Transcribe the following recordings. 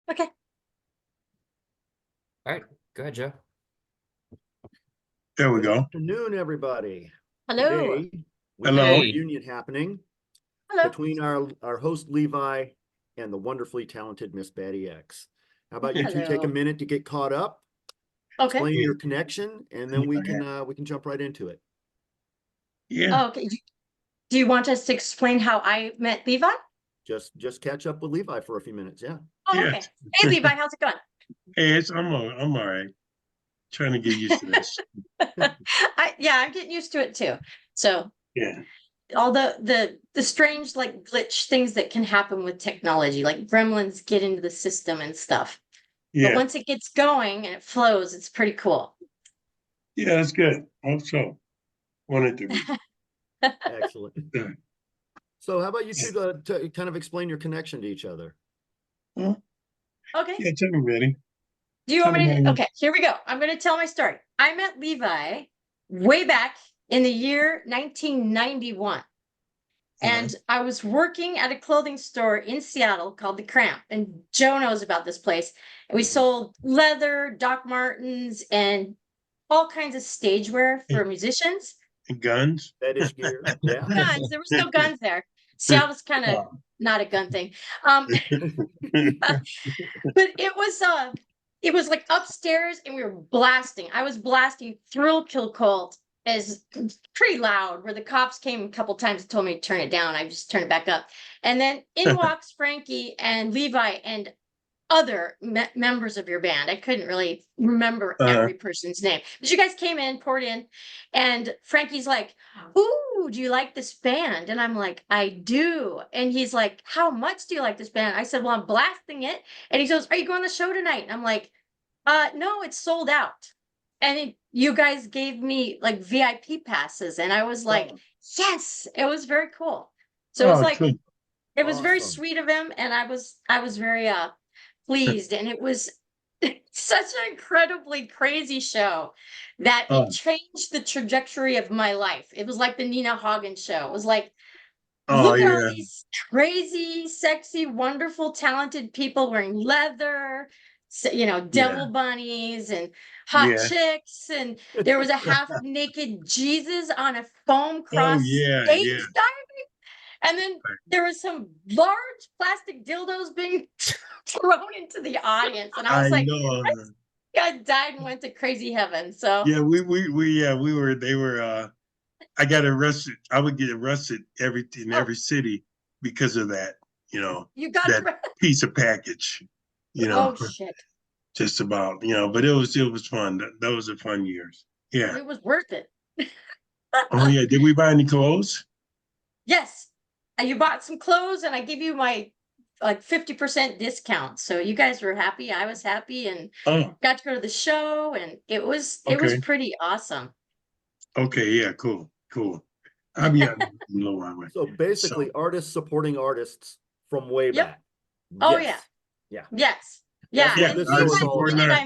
Okay. All right, go ahead, Joe. There we Good go. afternoon, everybody. Hello. Today, we Hello. have a Hey. reunion happening Hello. between our host Levi and the wonderfully talented Miss Batty X. How about you two take a Hello. minute to get caught up, Okay. explain your connection, and then we can jump right into it. Yeah. Oh, okay. Do you want us to explain how I met Levi? Just catch up with Levi for a few minutes. Yeah. Oh, Yeah. okay. Hey, Levi, how's it going? Hey, I'm all right. Trying to get used to this. I'm getting used to it too. So Yeah. all the strange like glitch things that can happen with technology, like gremlins get into the system and stuff. But Yeah. once it gets going and it flows, it's pretty cool. Yeah, that's good. Hope so. Wanted to be. Excellent. Good. So how about you two to kind of explain your connection to each other? Huh? Okay. Yeah, tell me, ready. Do you want me Tell me. to? Okay, here we go. I'm going to tell my story. I met Levi way back in the year 1991. And I was working at a clothing store in Seattle called The Cramp. And Joe knows about this place. And we sold leather, Doc Martens, and all kinds of stage wear for musicians. And guns. Fetish gear. Yeah. Guns. There was no guns there. Seattle's kind of not a gun thing. But it was like upstairs and we were blasting. I was blasting Thrill Kill Cult as pretty loud, where the cops came a couple times and told me to turn it down. I just turned it back up. And then in walks Frankie and Levi and other members of your band. I couldn't really remember every person's name, but you guys came in, poured in, and Frankie's like, "Ooh, do you like this band?" And I'm like, "I do." And he's like, "How much do you like this band?" I said, "Well, I'm blasting it." And he goes, "Are you going to the show tonight?" And I'm like, no, it's sold out." And you guys gave me like VIP passes, and I was like, "Yes!" It was very cool. So it was like, cool. it was very Awesome. sweet of him, and I was very pleased, and it was such an incredibly crazy show that it changed the trajectory of my life. It was like the Nina Hagen show. It was like, look at all these crazy, sexy, wonderful, talented people wearing leather, devil bunnies and hot chicks, and there was a half naked Jesus on a foam cross stage diving. And then there was some large plastic dildos being thrown into the audience. And I was like, know. I died and went to crazy heaven. So Yeah, we were, they were, I got arrested. I would get arrested in every city because of that, you got that piece of package, oh shit. just about, but it was fun. That was a fun years. Yeah. It was worth it. Oh yeah. Did we buy any clothes? Yes. And you bought some clothes and I gave you my like 50% discount. So you guys were happy. I was happy and got to go to the show, and it was pretty awesome. Okay, yeah, cool. I'm a little while. So basically, artists supporting artists from way back. Oh Yes. yeah. Yeah. Yeah. Yeah, And this Levi, is the all minute about. I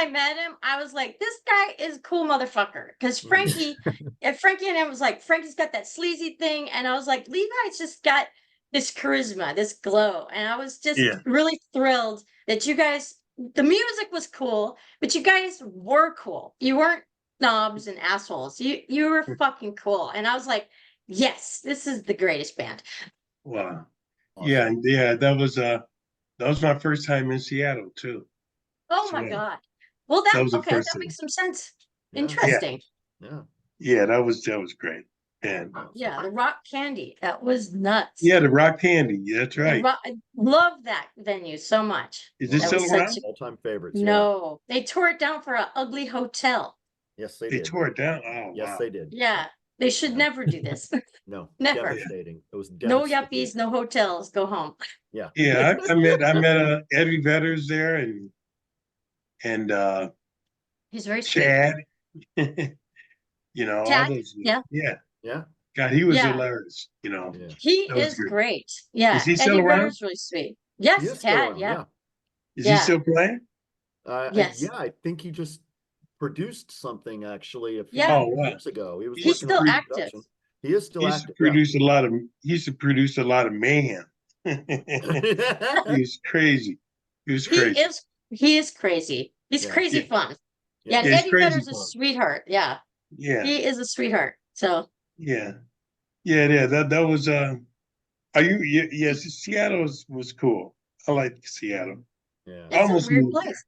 met him, I was like, this guy is a cool motherfucker. Because Frankie and him was like, Frankie's got that sleazy thing. And I was like, Levi's just got this charisma, this glow. And I was just really thrilled that you guys, the music was cool, but you guys were cool. You weren't snobs and assholes. You were fucking cool. And I was like, yes, this is the greatest band. Wow. Awesome. Yeah, that was my first time in Seattle too. Oh my God. Well, that was the first that thing. makes some sense. Yeah. Interesting. Yeah, that was great. And Yeah, the rock candy. That was nuts. yeah, the Rock Candy. Yeah, that's right. I love that venue so much. Is this That still was around? All-time favorites. No, they tore it down for an ugly hotel. Yes, they They did. tore it down. Oh, Yes, wow. they did. Yeah, they should never do this. No, Never. devastating. It was No devastating. yuppies, no hotels. Go home. Yeah. Yeah, I met Eddie Vedder's there and He's very sweet. Chad. Chad? All those. Yeah. Yeah. God, he was Yeah. hilarious. Yeah. He That was is good. great. Yeah. Is he still Eddie around? Vedder's really sweet. He Yes, is still Chad. around, Yeah. Is he still playing? Yes. Yeah, I think he just produced something actually a few years ago. He was He's working on still active. production. He is still He active. used to produce a lot of mayhem. He's crazy. He was He crazy. he is crazy. He's Yeah. crazy Yeah. fun. Yeah, and Yeah, he's Eddie crazy Vedder's a fun. sweetheart. Yeah, Yeah, he is a sweetheart. So yeah, yeah. That was Are you? Yes, Seattle was cool. I like Seattle. Yeah. I it's a almost weird moved there. place.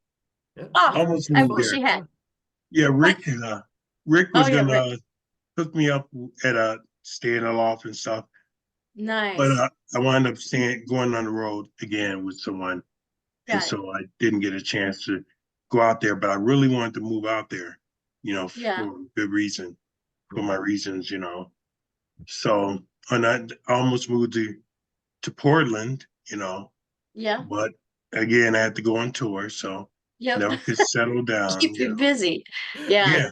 Oh, Almost I moved wish there. he had. Yeah, What? Rick Oh was yeah, gonna Rick. hook me up at a stay in a loft and stuff, but Nice. I wound up going on the road again with someone, and Got it. so I didn't get a chance to go out there. But I really wanted to move out there, Yeah. for good reason, for Yeah. my reasons, So, and I almost moved to Portland, Yeah. but again, I had to go on tour, so Yep. never could settle down, Keep you busy. Yeah. Yeah,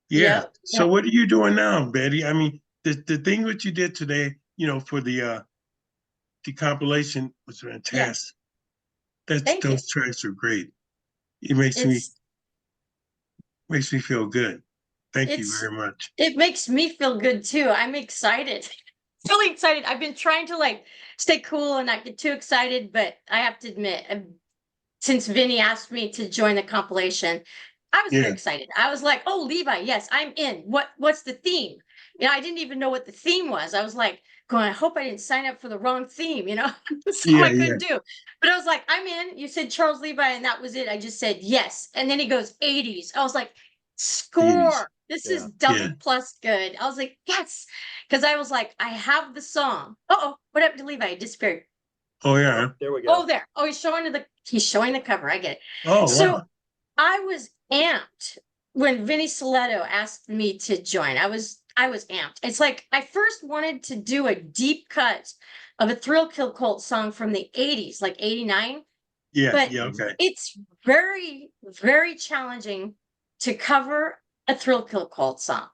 yeah. Yep. So Yep. what are you doing now, Betty? I mean, the thing what you did today, for the compilation was Yeah. fantastic. Thank you. Those tracks are great. It makes me feel good. Thank you It's very much. it makes me feel good too. I'm excited. Really excited. I've been trying to like stay cool and not get too excited, but I have to admit, since Vinny asked me to join the compilation, I was very Yeah, excited. I was like, "Oh, Levi, yes, I'm in. What's the theme?" I didn't even know what the theme was. I was like, going, "I hope I didn't sign up for the wrong theme," so yeah, I yeah. couldn't do. But I was like, "I'm in." You said Charles Levi, and that was it. I just said yes, and then he goes 80s. I was like, '80s. "Score! This is Yeah. Yeah. double plus good." I was like, "Yes," because I was like, "I have the song." Oh, what happened to Levi? He disappeared. Oh Oh, yeah. there we Oh, go. there. Oh, he's showing the cover. I get it. Oh So wow. I was amped when Vinny Soletto asked me to join. I was amped. It's like I first wanted to do a deep cut of a Thrill Kill Cult song from the 80s, like 89, Yeah, but yeah. Mhm. Okay. it's very, very challenging to cover a Thrill Kill Cult song.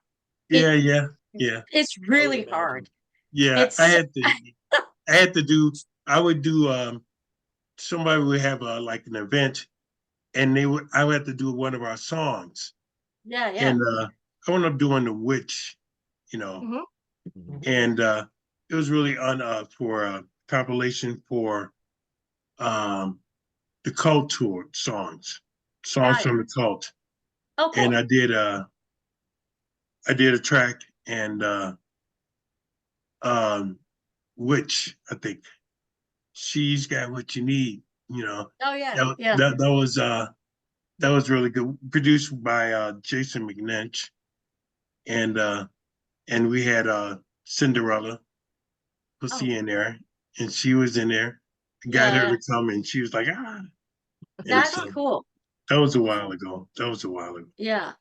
Yeah, It yeah, yeah, it's I would really hard. imagine. yeah. It's I had to do. I would do. Somebody would have like an event, and I would have to do one of our songs, yeah, yeah. and I wound up doing the witch, you know, Mhm. Mhm. and it was really on for a compilation for um the cult tour songs Got it. from the cult, Oh, and cool. I did a track and um witch, I think she's got what you need, Oh, yeah, that yeah. that that was that was really good, produced by Jason McNinch, and we had Cinderella Oh, Pussy in there, and she was in there. I got yeah, her yeah. to come, and she was like, ah. And That's so cool. that was a while ago. That was a while ago. Yeah.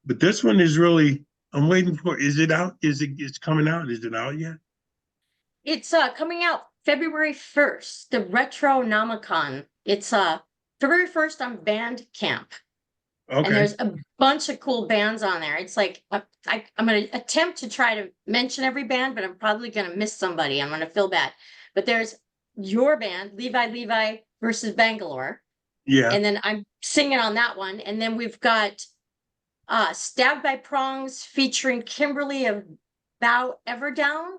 But this one is really, I'm waiting for, is it out? It's coming out? Is it out yet? It's coming out February 1st, the Retronomicon. It's February 1st on Bandcamp. And Okay. there's a bunch of cool bands on there. It's like I'm going to attempt to try to mention every band, but I'm probably going to miss somebody. I'm going to feel bad. But there's your band, Levi versus Bangalore, Yeah. and then I'm singing on that one. And then we've got Stabbed by Prongs featuring Kimberly of Bow Everdown.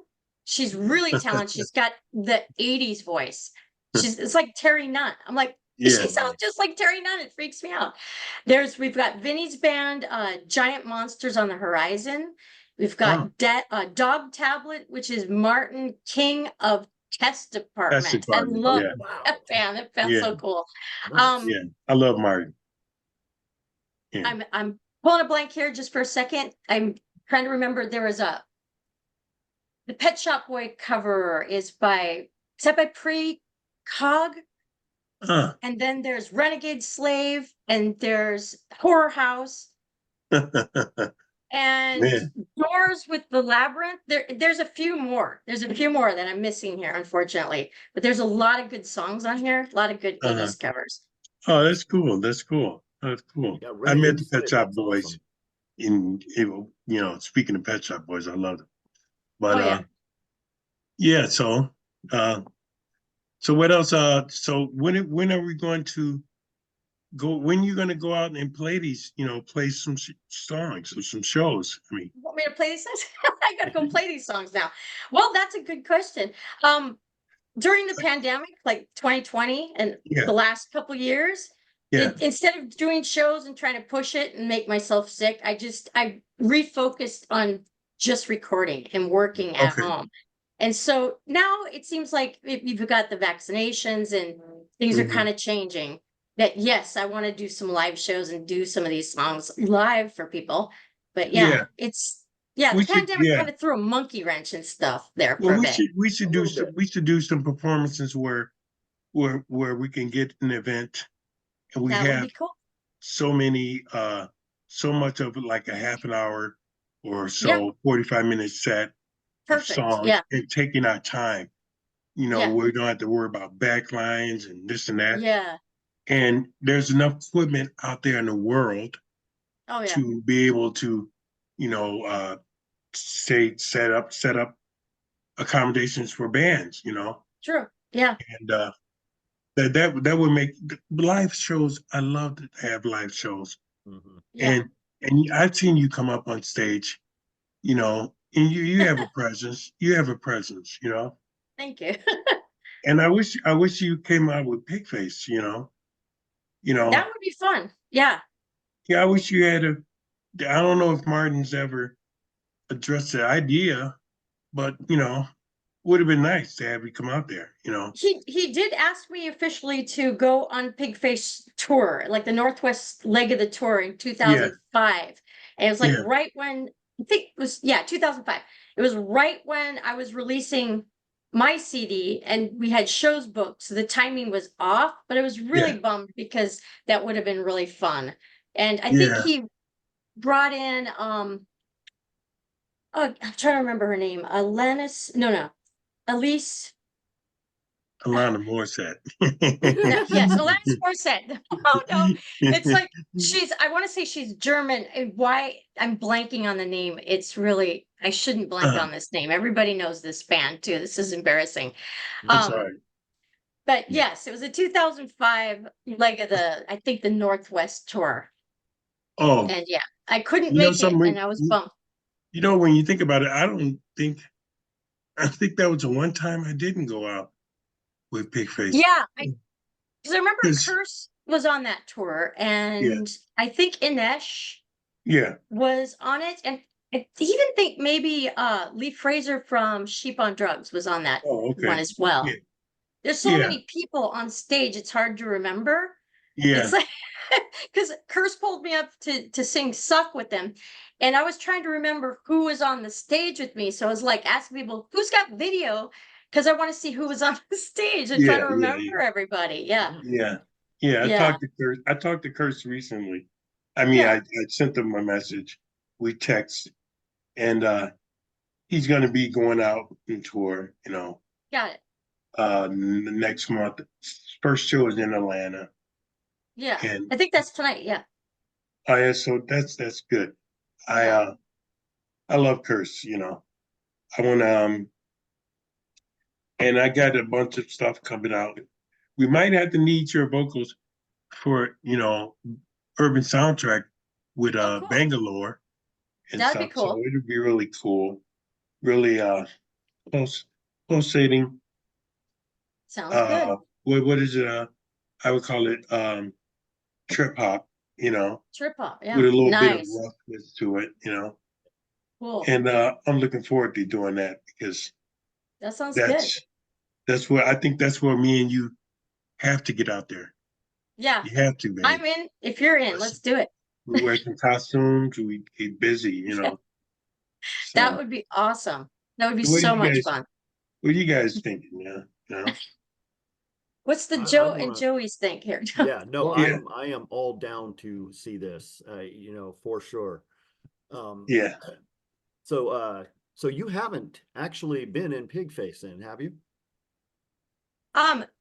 She's really talented. She's got the 80s voice. It's like Terry Nunn. I'm like, Yeah. she sounds just like Terry Nunn. It freaks me out. We've got Vinny's band, Giant Monsters on the Horizon. We've Oh, got Dog Tablet, which is Martin King of Test that's the Department. I department. love Oh, Yeah. that wow. band. That band's Yeah. so cool. Nice. Um, Yeah. I love Martin. Yeah. I'm pulling a blank here just for a second. I'm trying to remember. There was the Pet Shop Boy cover is that by Precog? Huh. And then there's Renegade Slave, and there's Horror House, and Man. Doors with the Labyrinth. There's a few more. There's a few more that I'm missing here, unfortunately. But there's a lot of good songs on here, a lot of good Uh-huh. 80s covers. Oh, that's cool. That's cool. That's cool. Yeah, I met Renegade the Pet Slave. Shop That's Boys awesome. speaking of Pet Shop Boys, I love them. But Oh yeah. yeah, so what else? So when are we going to go? When you going to go out and play play some songs or some shows? I mean, You want me to play these songs? I gotta go play these songs now. Well, that's a good question. Um, during the pandemic, like 2020 and Yeah. the last couple years, Yeah. instead of doing shows and trying to push it and make myself sick, I refocused on just recording and working at Okay. home. And so now it seems like you've got the vaccinations and things are Mhm. kind of changing. That yes, I want to do some live shows and do some of these songs live for people. But Yeah. the We should, pandemic yeah. kind of threw a monkey wrench and stuff there Well, for a bit. we should A do little some, bit. we should do some performances where we can get an event and we That would have be cool. so many, so much of it, like a half an hour or Yeah, so, 45-minute set of perfect. songs Yeah, and taking our time. yeah, We don't have to worry about backlines and this and that. yeah. And there's enough equipment out there in the world Oh yeah, to be able to, you know, set up accommodations for bands. true. Yeah, And that would make live shows. I love to have live shows. Mhm. yeah. And I've seen you come up on stage, and you have a presence. You have a presence. Thank you. And I wish you came out with Pigface. You That know. would be fun. Yeah. Yeah, I wish you had a. I don't know if Martin's ever addressed the idea, but would have been nice to have you come out there. He did ask me officially to go on Pigface tour, like the Northwest leg of the tour in Yeah, 2005. And it was like yeah, right when I think it was 2005. It was right when I was releasing my CD and we had shows booked. So the timing was off, but I was yeah, really bummed because that would have been really fun. And I think yeah. he brought in oh, I'm trying to remember her name. Alanis, no, Elise. Alana Morissette. No, yes, Alanis Morissette. Oh no, it's like I want to say she's German. And why I'm blanking on the name? It's really I shouldn't blank Uh, on this name. Everybody knows this band too. This is embarrassing. that's Um, all right. but yes, it was a 2005 leg of I think the Northwest tour. Oh, And yeah, I couldn't you know make it something. and I was bummed. When you think about it, I don't think. I think that was the one time I didn't go out with Pigface. Yeah, because I remember Cause Curse was on that tour yeah, and I think Inesh yeah. was on it, and I even think maybe Lee Fraser from Sheep on Drugs was on that Oh, one okay. as well. Yeah, There's so yeah, many people on stage, it's hard to remember. It's yeah. like because Curse pulled me up to sing Suck with them. And I was trying to remember who was on the stage with me. So I was like asking people, who's got video? Because I want to see who was on the stage and try to Yeah, yeah, yeah, remember everybody. Yeah. Yeah. yeah, yeah. Yeah. I talked to Kurtz recently. I mean, Yeah. I sent him a message. We text, and he's going to be going out on tour. Got it. Next month. First show is in Atlanta, Yeah. and I think that's tonight. Yeah. yeah, so that's good. I Yeah. uh I love Kurtz. I want to and I got a bunch of stuff coming out. We might have to need your vocals for urban soundtrack with Oh, cool. Bangalore and That'd be stuff. So cool. it'd be really cool, really pulsating. Sounds good. What is it? I would call it trip hop. Trip hop. With Yeah. a little bit of Nice. roughness to it. Cool. And I'm looking forward to doing that because That sounds good. that's where I think that's where me and you have to get out there. Yeah. You have to, I'm man. in. If you're in, let's do it. We wear some costumes. We get busy. That So, would be awesome. That would be what do so you much guys? fun. What are you guys thinking? Yeah, What's the I'm Joe and gonna, Joey's think here? yeah, no, Oh, yeah, I am all down to see this, for sure. yeah. So you haven't actually been in Pigface then, have you?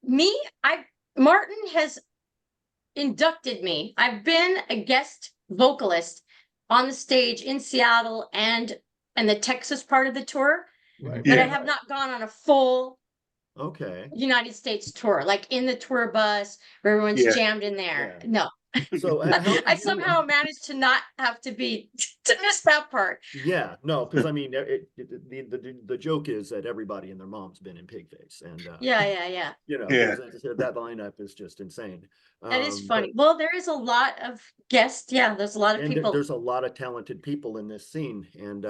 Me, Martin has inducted me. I've been a guest vocalist on the stage in Seattle and the Texas part of the tour, Right. but I Yeah. have not gone on a full Okay. United States tour, like in the tour bus where everyone's Yeah. jammed in there. Yeah. No, So how did I you, somehow managed to not have to miss that part. yeah, no, because I mean, the joke is that everybody and their mom's been in Pigface, and Yeah. you know, Yeah. that lineup is just insane. That is But funny. Well, there is a lot of guests. Yeah, there's a lot of and people. there's a lot of talented people in this scene, and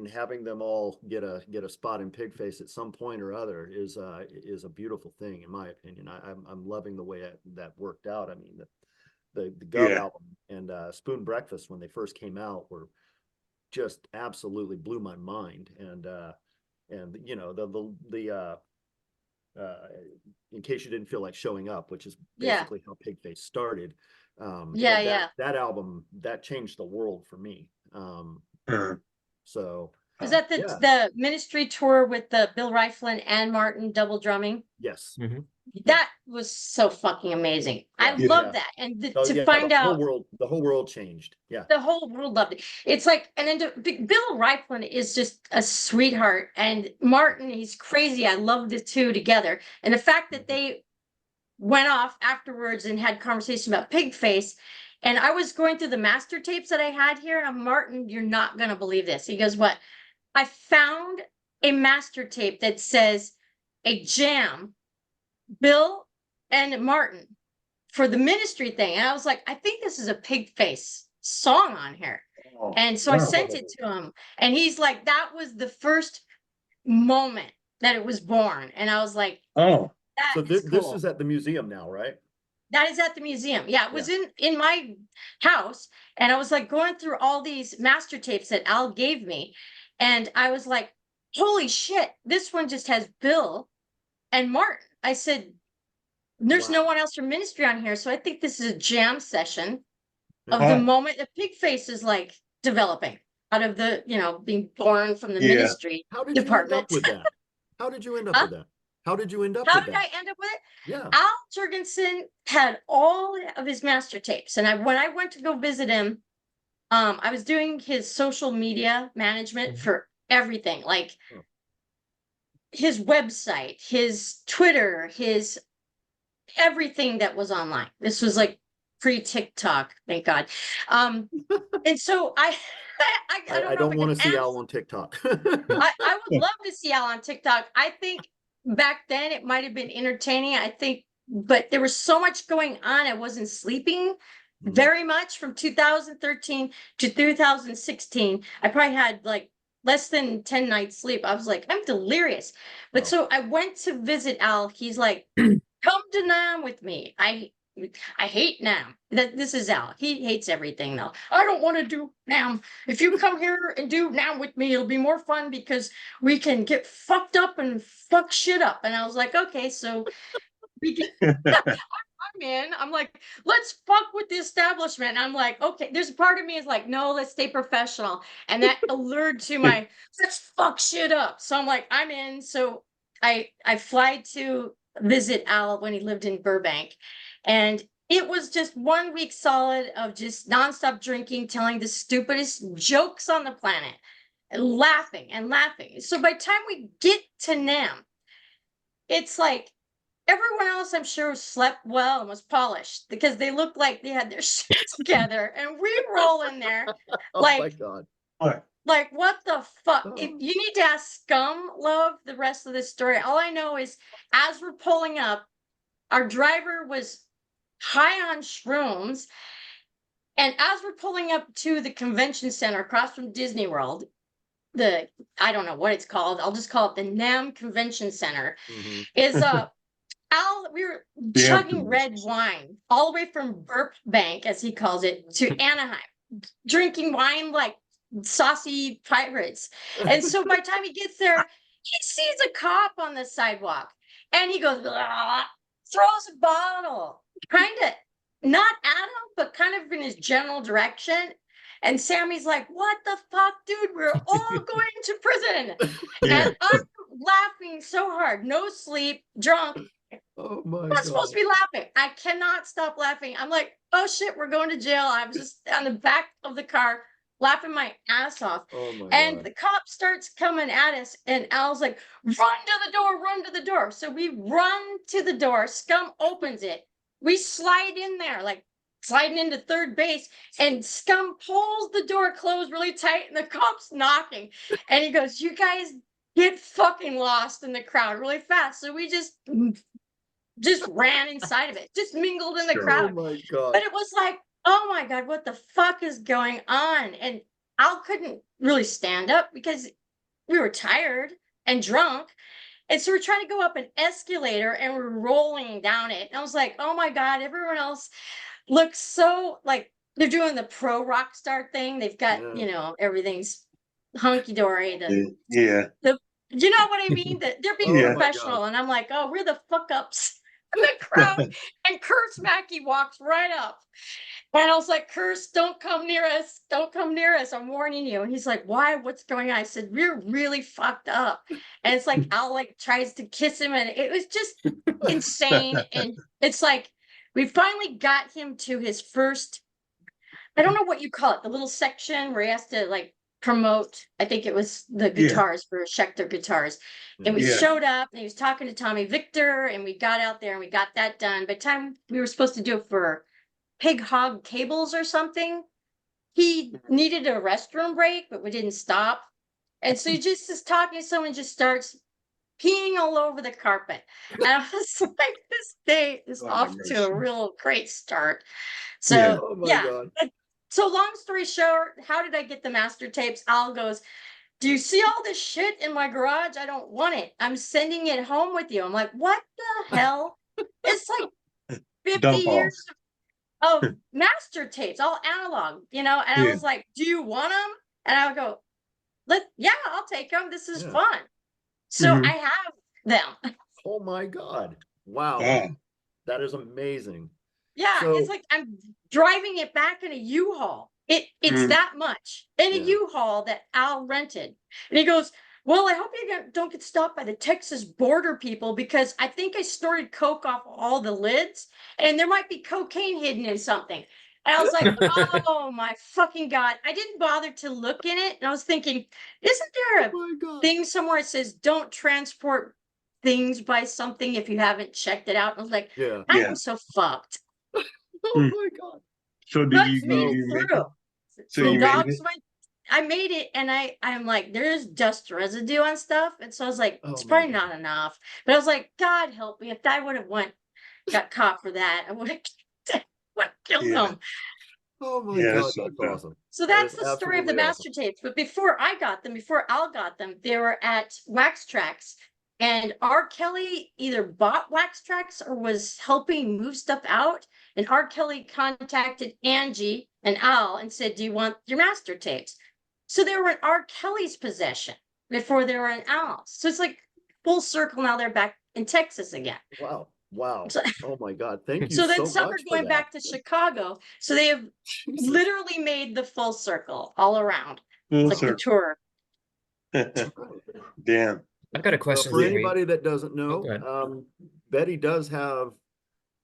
having them all get a spot in Pigface at some point or other is a beautiful thing, in my opinion. I'm loving the way that worked out. I mean, the Gov Yeah. album and Spoon Breakfast, when they first came out, were just absolutely blew my mind. And you know, in case you didn't feel like showing up, which is Yeah. basically how Pigface started. That album, that changed the world for me. Uh, So Was that yeah, the ministry tour with the Bill Riflin and Martin double drumming? yes. Mhm. That was so fucking amazing. I Yeah. love Yeah. that. And Oh to yeah, find out the whole world changed. Yeah. the whole world loved it. It's like, and then Bill Riflin is just a sweetheart, and Martin, he's crazy. I love the two together, and the fact that they went off afterwards and had conversation about Pigface. And I was going through the master tapes that I had here, and I'm Martin, you're not gonna believe this. He goes, "What? I found a master tape that says a jam, Bill and Martin for the ministry thing." And I was like, I think this is a Pigface song on here. And so I sent it to him, and he's like, that was the first moment that it was born. And I was like, oh, So that is this cool. is at the museum now, right? That is at the museum. Yeah, it was in my house, and I was like going through all these master tapes that Al gave me, and I was like, holy shit, this one just has Bill and Martin. I said, there's no Wow. one else from ministry on here, so I think this is a jam session of the Oh. moment that Pigface is like developing out of the, being born from the Yeah. ministry How did you end department. up with that? How did you end up Huh? with that? How did you end up How with did that? I end up with it? Yeah. Al Jurgensen had all of his master tapes, and when I went to go visit him, I was doing his social media management for everything, like Oh. his website, his Twitter, his everything that was online. This was like pre-TikTok, thank God. And so I don't want to see ask. Al on TikTok. I would love to see Al on TikTok. I think back then it might have been entertaining. I think, but there was so much going on. I wasn't sleeping very much from 2013 to 2016. I probably had like less than 10 nights sleep. I was like, I'm delirious. But Oh. so I went to visit Al. He's like, come to Nam with me. I hate Nam. This is Al. He hates everything though. I don't want to do Nam. If you come here and do Nam with me, it'll be more fun because we can get fucked up and fuck shit up. And I was like, okay, so we can. I'm in. I'm like, let's fuck with the establishment. And I'm like, okay. There's a part of me is like, no, let's stay professional. And that allured to my let's fuck shit up. So I'm like, I'm in. So I fly to visit Al when he lived in Burbank, and it was just 1 week solid of just nonstop drinking, telling the stupidest jokes on the planet, and laughing and laughing. So by the time we get to Nam, it's like everyone else, I'm sure, slept well and was polished because they looked like they had their shit together, and we roll in there Oh my like, God. what? like what the fuck? Oh. If you need to ask Scum Love the rest of this story. All I know is as we're pulling up, our driver was high on shrooms, and as we're pulling up to the convention center across from Disney World, I don't know what it's called. I'll just call it the NAM Convention Center. Mhm. Is Al, we were chugging red wine all the way from Burbank, as he calls it, to Anaheim, drinking wine like saucy pirates. And so by the time he gets there, he sees a cop on the sidewalk, and he goes, "Ah," throws a bottle, kind of not at him, but kind of in his general direction. And Sammy's like, what the fuck, dude? We're all going to prison. Yeah. And I'm laughing so hard, no sleep, drunk. Oh my I'm not supposed to be laughing. I cannot stop laughing. I'm like, oh shit, we're going to jail. I was just on the back of the car laughing my ass off. Oh my And God. the cop starts coming at us, and Al's like, run to the door, run to the door. So we run to the door. Scum opens it. We slide in there like sliding into third base, and Scum pulls the door closed really tight, and the cop's knocking. And he goes, "You guys get fucking lost in the crowd really fast." So we just ran inside of it, just mingled in the Sure. Oh crowd. my God. But it was like, oh my God, what the fuck is going on? And Al couldn't really stand up because we were tired and drunk. And so we're trying to go up an escalator and we're rolling down it. And I was like, oh my God, everyone else looks so like they're doing the pro rock star thing. They've got, everything's hunky dory. Yeah. You know what I mean? That they're being Yeah. professional. And I'm like, oh, we're the fuck ups in the crowd. And Kurt Mackey walks right up. And I was like, Curse, don't come near us. Don't come near us. I'm warning you. And he's like, why? What's going on? I said, we're really fucked up. And it's like Al like tries to kiss him, and it was just insane. And it's like we finally got him to his first, I don't know what you call it, the little section where he has to like promote. I think it was the guitars for Schecter guitars. And we showed up and he was talking to Tommy Victor, and we got out there and we got that done. By the time we were supposed to do it for Pig Hog Cables or something, he needed a restroom break, but we didn't stop. And so he just is talking to someone, just starts peeing all over the carpet. And I was like, this day is off to a real great start. So Oh my God. So long story short, how did I get the master tapes? Al goes, do you see all this shit in my garage? I don't want it. I'm sending it home with you. I'm like, what the hell? It's like 50 years of master tapes, all analog, and I was like, do you want them? And I would go, I'll take them. This is fun. So I have them. Oh my God. Wow. That is amazing. Yeah, So, it's like I'm driving it back in a U-Haul. It's that much in a U-Haul that Al rented. And he goes, well, I hope you don't get stopped by the Texas border people, because I think I snorted coke off all the lids and there might be cocaine hidden in something. And I was like, oh my fucking God. I didn't bother to look in it. And I was thinking, isn't there a thing somewhere that says don't transport things by something if you haven't checked it out? And I was like, I am so fucked. oh my God. So did you make it? So you made it? I made it, and I'm like, there's dust residue on stuff. And so I was like, it's probably not enough. But I was like, God help me. If I would have got caught for that, I would have killed them. Oh my God, that's awesome. So that's the story of the master tapes. But before Al got them, they were at Wax Tracks. And R. Kelly either bought Wax Tracks or was helping move stuff out. And R. Kelly contacted Angie and Al and said, do you want your master tapes? So they were in R. Kelly's possession before they were in Al's. So it's like full circle. Now they're back in Texas again. Wow. Oh my God. Thank you so then so some much are going back to Chicago. So they have literally made the full circle all around. It's like the tour. Damn. I've got a question for anybody that doesn't know. Betty does have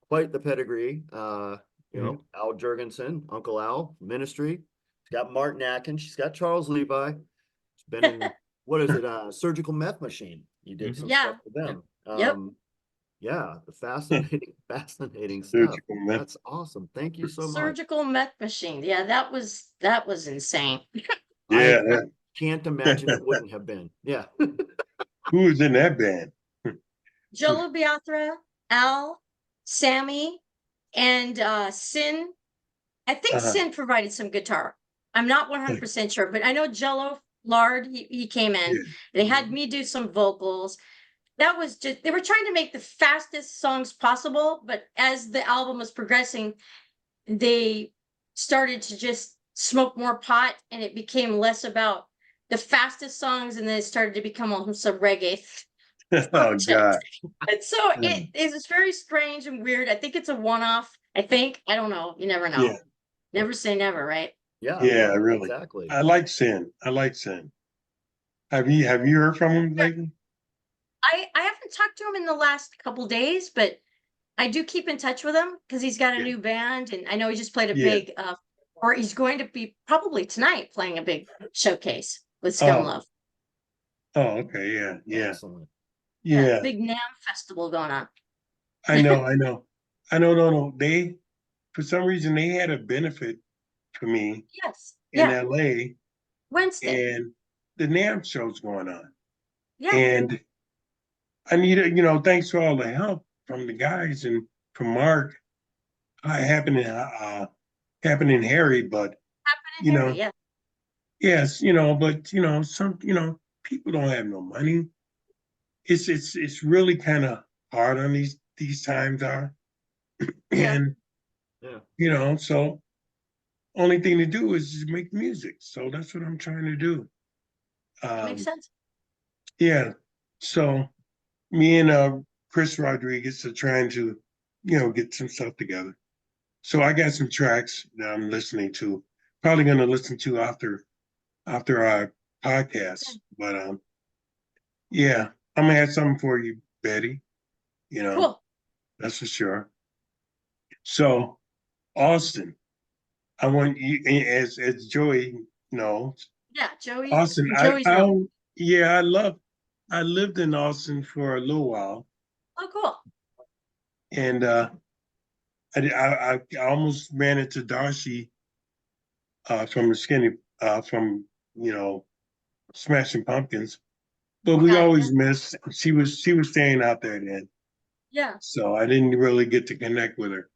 quite the pedigree. Al Jurgensen, Uncle Al, Ministry. She's got Martin Atkins. She's got Charles Levi. She's been in, what is it? Surgical Meth Machine. You did some stuff with them. Yeah, fascinating stuff. That's awesome. Thank you so much. Surgical Meth Machine. Yeah, that was insane. Yeah. I can't imagine it wouldn't have been. Yeah. Who was in that band? Joe Biafra, Al, Sammy, and Sin. I think Sin provided some guitar. I'm not 100% sure, but I know Jello Lard, he came in. They had me do some vocals. That was just, they were trying to make the fastest songs possible, but as the album was progressing, they started to just smoke more pot, and it became less about the fastest songs, and then it started to become almost some reggae. Oh God. And so it is very strange and weird. I think it's a one-off. I don't know. You never know. Never say never, right? Yeah, really. Exactly. I like Sin. Have you heard from him lately? I haven't talked to him in the last couple days, but I do keep in touch with him because he's got a new band, and I know he just played a big or he's going to be probably tonight playing a big showcase with Scum Love. Oh, okay, yeah. Excellent. Big NAMM festival going on. I know. No. for some reason they had a benefit for me Yes. in Yeah. LA, Wednesday. and the NAMM show's going on. Yeah. And I needed, thanks for all the help from the guys and from Mark, happening Harry, but Happened you in Harry. know, Yeah. yes, but some, people don't have no money. It's really kind of hard on these times are. Yeah. And so only thing to do is just make music. So that's what I'm trying to do. That makes sense. Yeah. So me and Chris Rodriguez are trying to, get some stuff together. So I got some tracks that I'm listening to. Probably gonna listen to after our podcast. But yeah, I'm gonna have something for you, Betty. Cool. That's for sure. So Austin, I want you as Joey knows. Yeah. Joey. Austin, Joey's known. yeah, I lived in Austin for a little while, Oh, cool. and I almost ran into Darcy from the skinny from you know Smashing Pumpkins, but we Got it. always missed. She was staying out there then, Yeah. so I didn't really get to connect with her.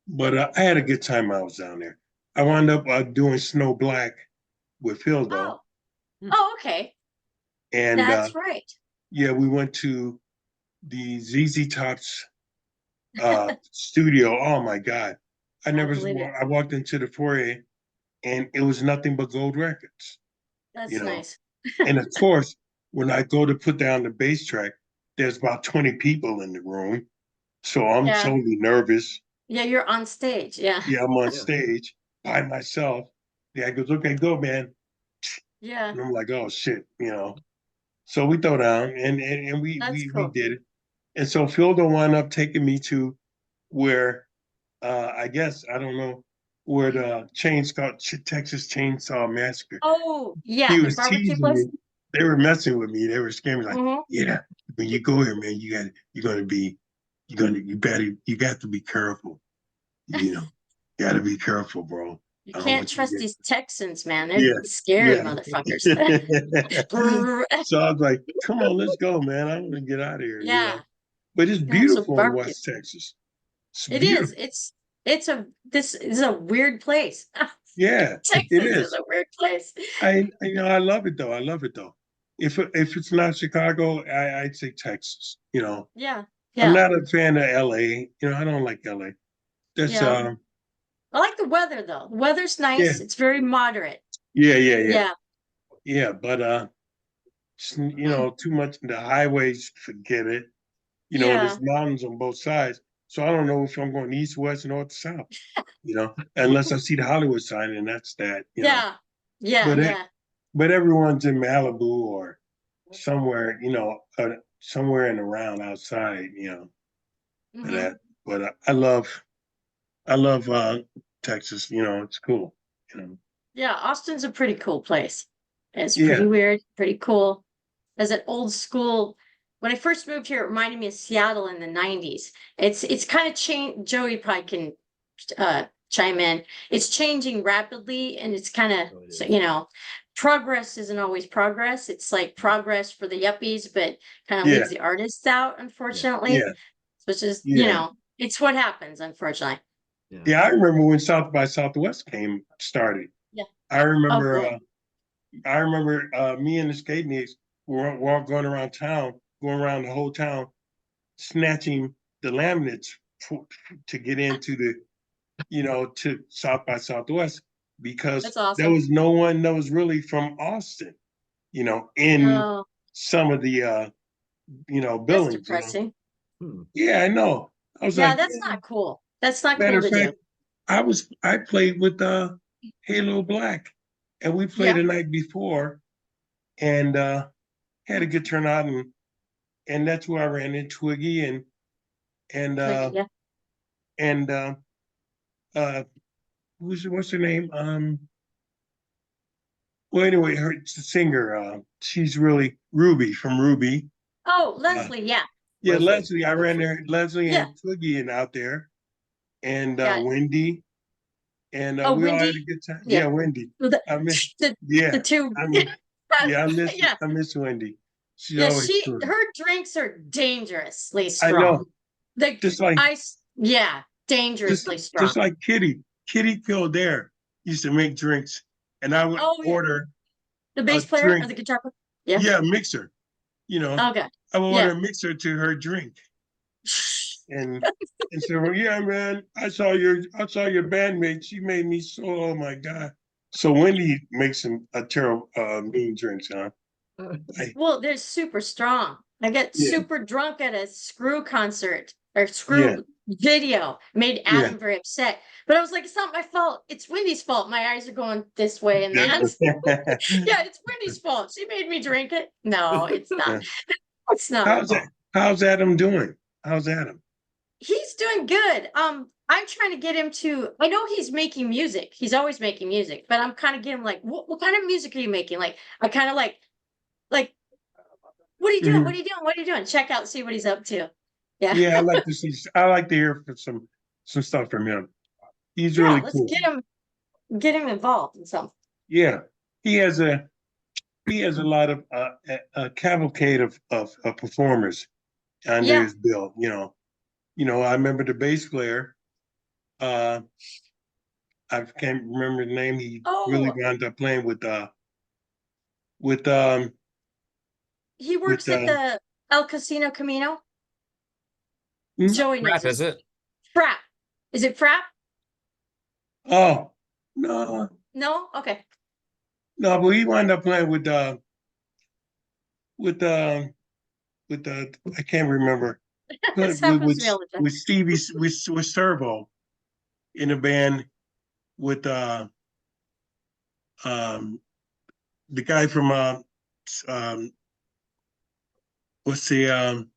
But I had a good time. I was down there. I wound up doing Snow Black with Phil though, Oh. Oh, okay. and That's right. yeah, we went to the ZZ Top's studio. Oh my God. I believe it. I walked into the foyer and it was nothing but gold records, you That's know. nice. And of course, when I go to put down the bass track, there's about 20 people in the room. So I'm Yeah. totally nervous. Yeah. You're on stage. Yeah. Yeah, I'm on Yeah. stage by myself. The guy goes, okay, go, man. Yeah. And I'm like, oh shit. So we throw down and That's we cool. did it. And so Phil wound up taking me to where I guess I don't know where the Texas Chainsaw Massacre. Oh, yeah. He The was barbecue teasing place. me. They were messing with me. They were scaring me like, Mm-hmm. yeah, when you go here, man, you got to be careful. You got to be careful, bro. You I don't can't want you to trust get. these Texans, man. They're Yeah, scary yeah. motherfuckers. So I was like, come on, let's go, man. I want to get out of here. Yeah. But it's You have some beautiful in barbecue. West Texas. It's It is. beautiful. This is a weird place. Yeah, it Texas is is. a weird place. I love it though. I love it though. If it's not Chicago, I'd say Texas. Yeah. I'm Yeah. not a fan of LA. I don't like LA. That's Yeah. I like the weather though. The weather's yeah, nice. It's very moderate. yeah. Yeah. Yeah, but too much the highways, forget it. There's Yeah. mountains on both sides. So I don't know if I'm going east, west, north, south, unless I see the Hollywood sign and that's that. Yeah. Yeah. But Yeah. but everyone's in Malibu or somewhere, somewhere and around outside, of Hmm. that. But I love Texas. It's cool. Yeah. Austin's a pretty cool place. It's Yeah, pretty weird, pretty cool. As an old school, when I first moved here, it reminded me of Seattle in the 90s. It's kind of changed. Joey probably can chime in. It's changing rapidly, and it's kind of Oh, it so is. progress isn't always progress. It's like progress for the yuppies, but kind of yeah, leaves the artists out, unfortunately. yeah, Which is, yeah, it's what happens, unfortunately. Yeah. yeah. I remember when South by Southwest started. Yeah. I Oh, remember. cool. I remember me and the skateniks were all going around town, going around the whole town, snatching the laminates to get into to South by Southwest because That's there awesome. was no one that was really from Austin, in Oh, some of the that's buildings. depressing. Hmm. Yeah, I know. I was Yeah, like, that's not cool. That's not matter cool of to do. fact, I played with Halo Black, and we played Yeah. the night before, and had a good turnout, and that's where I ran into Twiggy and Twiggy, yeah. and what's her name? Well, anyway, her singer. She's really Ruby from Ruby. Oh, Uh, Leslie, yeah. yeah, Leslie. Leslie. I ran Leslie. there, Leslie Yeah. and Twiggy and out there, and Yeah. Wendy, and Oh, we all had a Wendy. good time. Yeah. Yeah, Wendy. Well, I miss. the Yeah, two. I mean, yeah, Yeah. I miss Wendy. She's Yeah. always cool. Her drinks are dangerously I know. strong. Like Just like yeah, dangerously strong. just like Kitty Kildare used to make drinks, and I would Oh, yeah. order The a bass player or drink. the guitar player? Yeah. Yeah, mixer. You know, Okay. I would Yeah. order a mixer to her drink, and say, well, yeah, man, I saw your bandmate. She made me so. Oh my god. So Wendy makes a terrible mean drinks, huh? Well, they're super strong. I get Yeah, super drunk at a Screw concert or yeah, Screw video, made yeah. Adam very upset. But I was like, it's not my fault. It's Wendy's fault. My eyes are going this way and that. Yeah, it's Wendy's fault. She made me drink it. No, it's not. It's not my How's fault. that? How's Adam doing? How's Adam? He's doing good. I'm trying to get him to. I know he's making music. He's always making music, but I'm kind of getting like, what kind of music are you making? Like, I kind of like, what are you doing? Mhm. What are you doing? What are you doing? Check out, see what he's up to. Yeah. Yeah, I like to see. I like to hear some stuff from him. He's Yeah, really let's cool. get him involved in something. Yeah, he has a lot of a cavalcade of performers under Yeah. his belt. I remember the bass player. Uh, I can't remember the name. He really Oh, wound up playing with um he with works at the El Casino Camino. hmm? Joey knows Rap, is this. it? Frap. Is it Frap? Oh no, No? Okay. but he wound up playing with I can't remember. This With happens to me all the time. Stevie with Servo in a band with um the guy from um what's the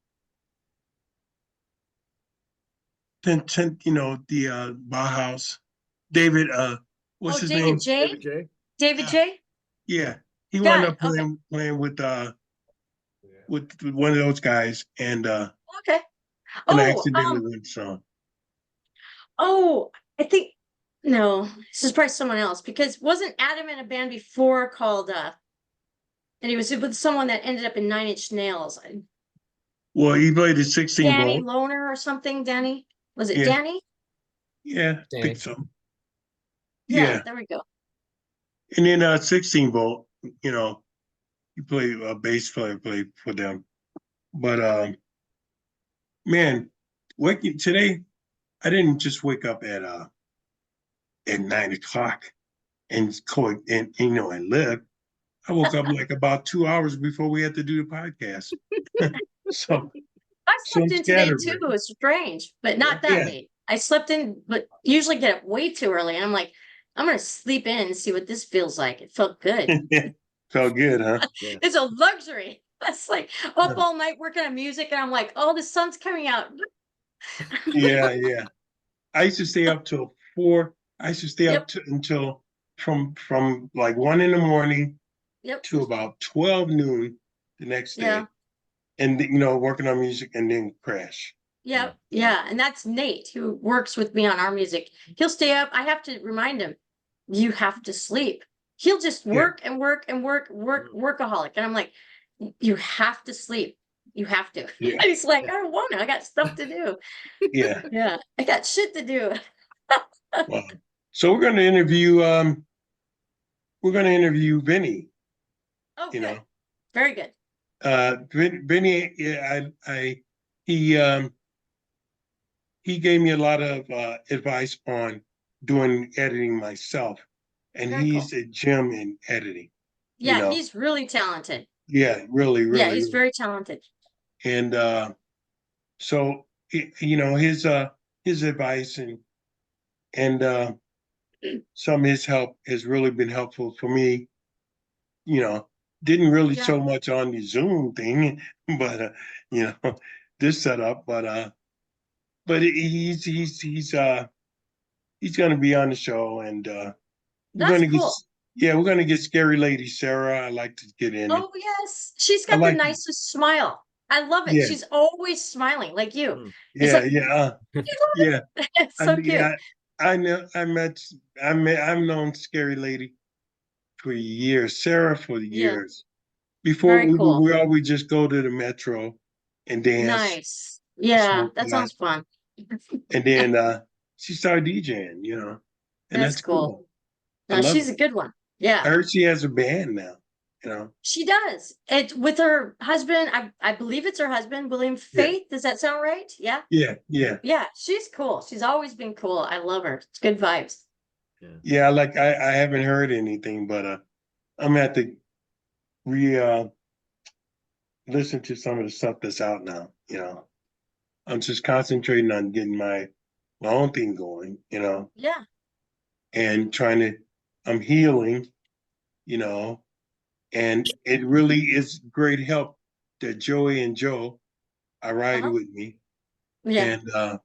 the Bauhaus David what's Oh, his David name? J. David J. David Yeah, J. yeah. He wound Got it. up playing with one of those guys Okay. and I Oh, accidentally went so oh, I think no, this is probably someone else because wasn't Adam in a band before called and he was with someone that ended up in Nine Inch Nails. well he played the 16 Danny volt. Loner or something, Danny? Was it Yeah, Danny? yeah, I think Danny. so. Yeah, Yeah. there we go. And then 16 volt, he played a bass player played for them. But man, waking today, I didn't just wake up at 9 o'clock and and live. I woke up like about 2 hours before we had to do the podcast. so I so slept I'm in today too. scattered. It was strange, but not that Yeah. late. I slept in, but usually get up way too early. And I'm like, I'm gonna sleep in and see what this feels like. It felt good. Felt good, huh? Yeah. It's a luxury. That's like up all night working on music, and I'm like, oh, the sun's coming out. Yeah, yeah. I used to stay up till 4. I used to stay Yep. up until from like 1 in the morning Yep. to about 12 noon the next day. Yeah. And working on music and then crash. Yep. Yeah. And that's Nate who works with me on our music. He'll stay up. I have to remind him, you have to sleep. He'll just work and work and work, workaholic. And I'm like, you have to sleep. You have to. Yeah. And he's like, I don't want to. I got stuff to do. Yeah. Yeah. I got shit to do. Wow. So we're gonna interview Vinny, Oh, you good. know. Very good. Vinny, yeah, he gave me a lot of advice on doing editing myself. And Very he's cool. a gem in editing. Yeah, he's really talented. Yeah, really, really. Yeah, he's really. very talented. And so his advice and some of his help has really been helpful for me. Didn't really Yeah. show much on the Zoom thing, but this setup. But he's going to be on the show, and we're That's going to cool. we're going to get Scary Lady Sarah. I like to get in. Oh, yes. She's I got the like- nicest smile. I love it. Yeah, She's always smiling like you. Mm. It's yeah, like, yeah, yeah. it's I so cute. yeah, I know. I've known Scary Lady for years. Sarah for Yeah, years. Before very cool. we always just go to the metro and dance, Nice. Yeah, smoke that pot, sounds fun. and then she started DJing. And That's that's cool. cool. I No, love she's it. a good one. I Yeah, heard she has a band now. You know. she does. It with her husband. I believe it's her husband, William Yeah, Faith. Does that sound right? Yeah. yeah, yeah, Yeah, she's cool. She's always been cool. I love her. It's good vibes. Yeah. yeah. Like I haven't heard anything, but I'm at the re listen to some of the stuff that's out now. I'm just concentrating on getting my own thing going. Yeah. And trying to. I'm healing. You know, and it really is great help that Joey and Joe are riding Uh-huh. with me, Yeah. and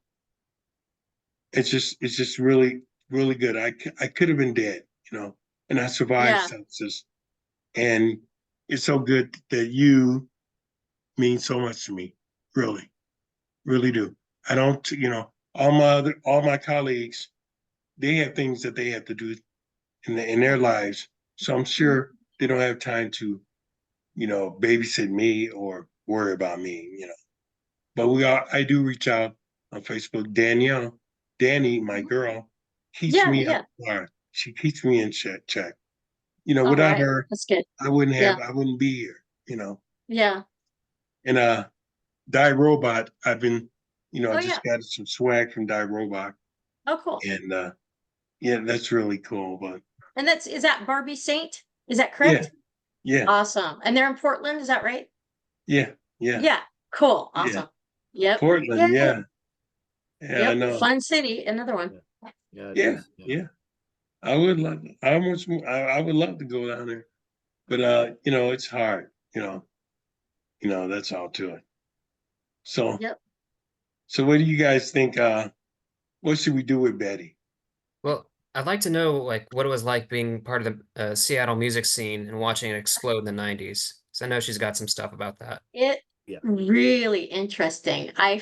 it's just really really good. I could have been dead, and I survived Yeah. sepsis, and it's so good that you mean so much to me, really, really do. I don't, all my colleagues, they have things that they have to do in their lives, so I'm Mhm. sure they don't have time to, babysit me or worry about me. But I do reach out on Facebook. Danny, my Mhm. girl, keeps Yeah. me up Yeah. hard. She keeps me in check. All Without right. her, That's good. Yeah. I wouldn't be here. Yeah. And Die Robot, I've been, I Oh just yeah. got some swag from Die Robot. Oh cool. And yeah, that's really cool. But And is that Barbie Saint? Is that yeah, correct? yeah, Awesome. And they're in Portland, is that right? yeah, yeah, Yeah. Cool. yeah. Awesome. Yep. Portland, Yeah. yeah. Yeah, I Yep. know. Fun city. Another one. Yeah. Yeah, it Yeah, is. Yeah. yeah. I would love. I would love to go down there, but it's hard. That's all to it. So, Yep. so what do you guys think? What should we do with Betty? Well, I'd like to know like what it was like being part of the Seattle music scene and watching it explode in the 90s. Because I know she's got some stuff about that. It Yeah. really interesting. I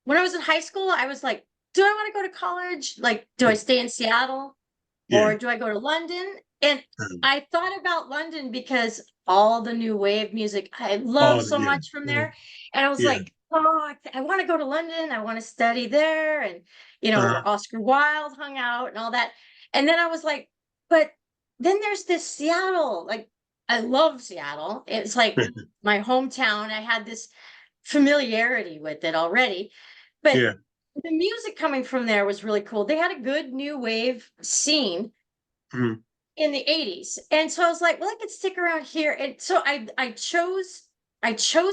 when I was in high school, I was like, do I want to go to college? Like, do I stay in Seattle Yeah. or do I go to London? And Um, I thought about London because all the new wave music I love Oh so yeah. much from there. And I was Yeah. like, oh, I want to go to London. I want to study there. And, Uh, Oscar Wilde hung out and all that. And then I was like, but then there's this Seattle. Like, I love Seattle. It's like my hometown. I had this familiarity with it already. But yeah. the music coming from there was really cool. They had a good new wave scene Mhm. in the 80s. And so I was like, well, I could stick around here. And so I chose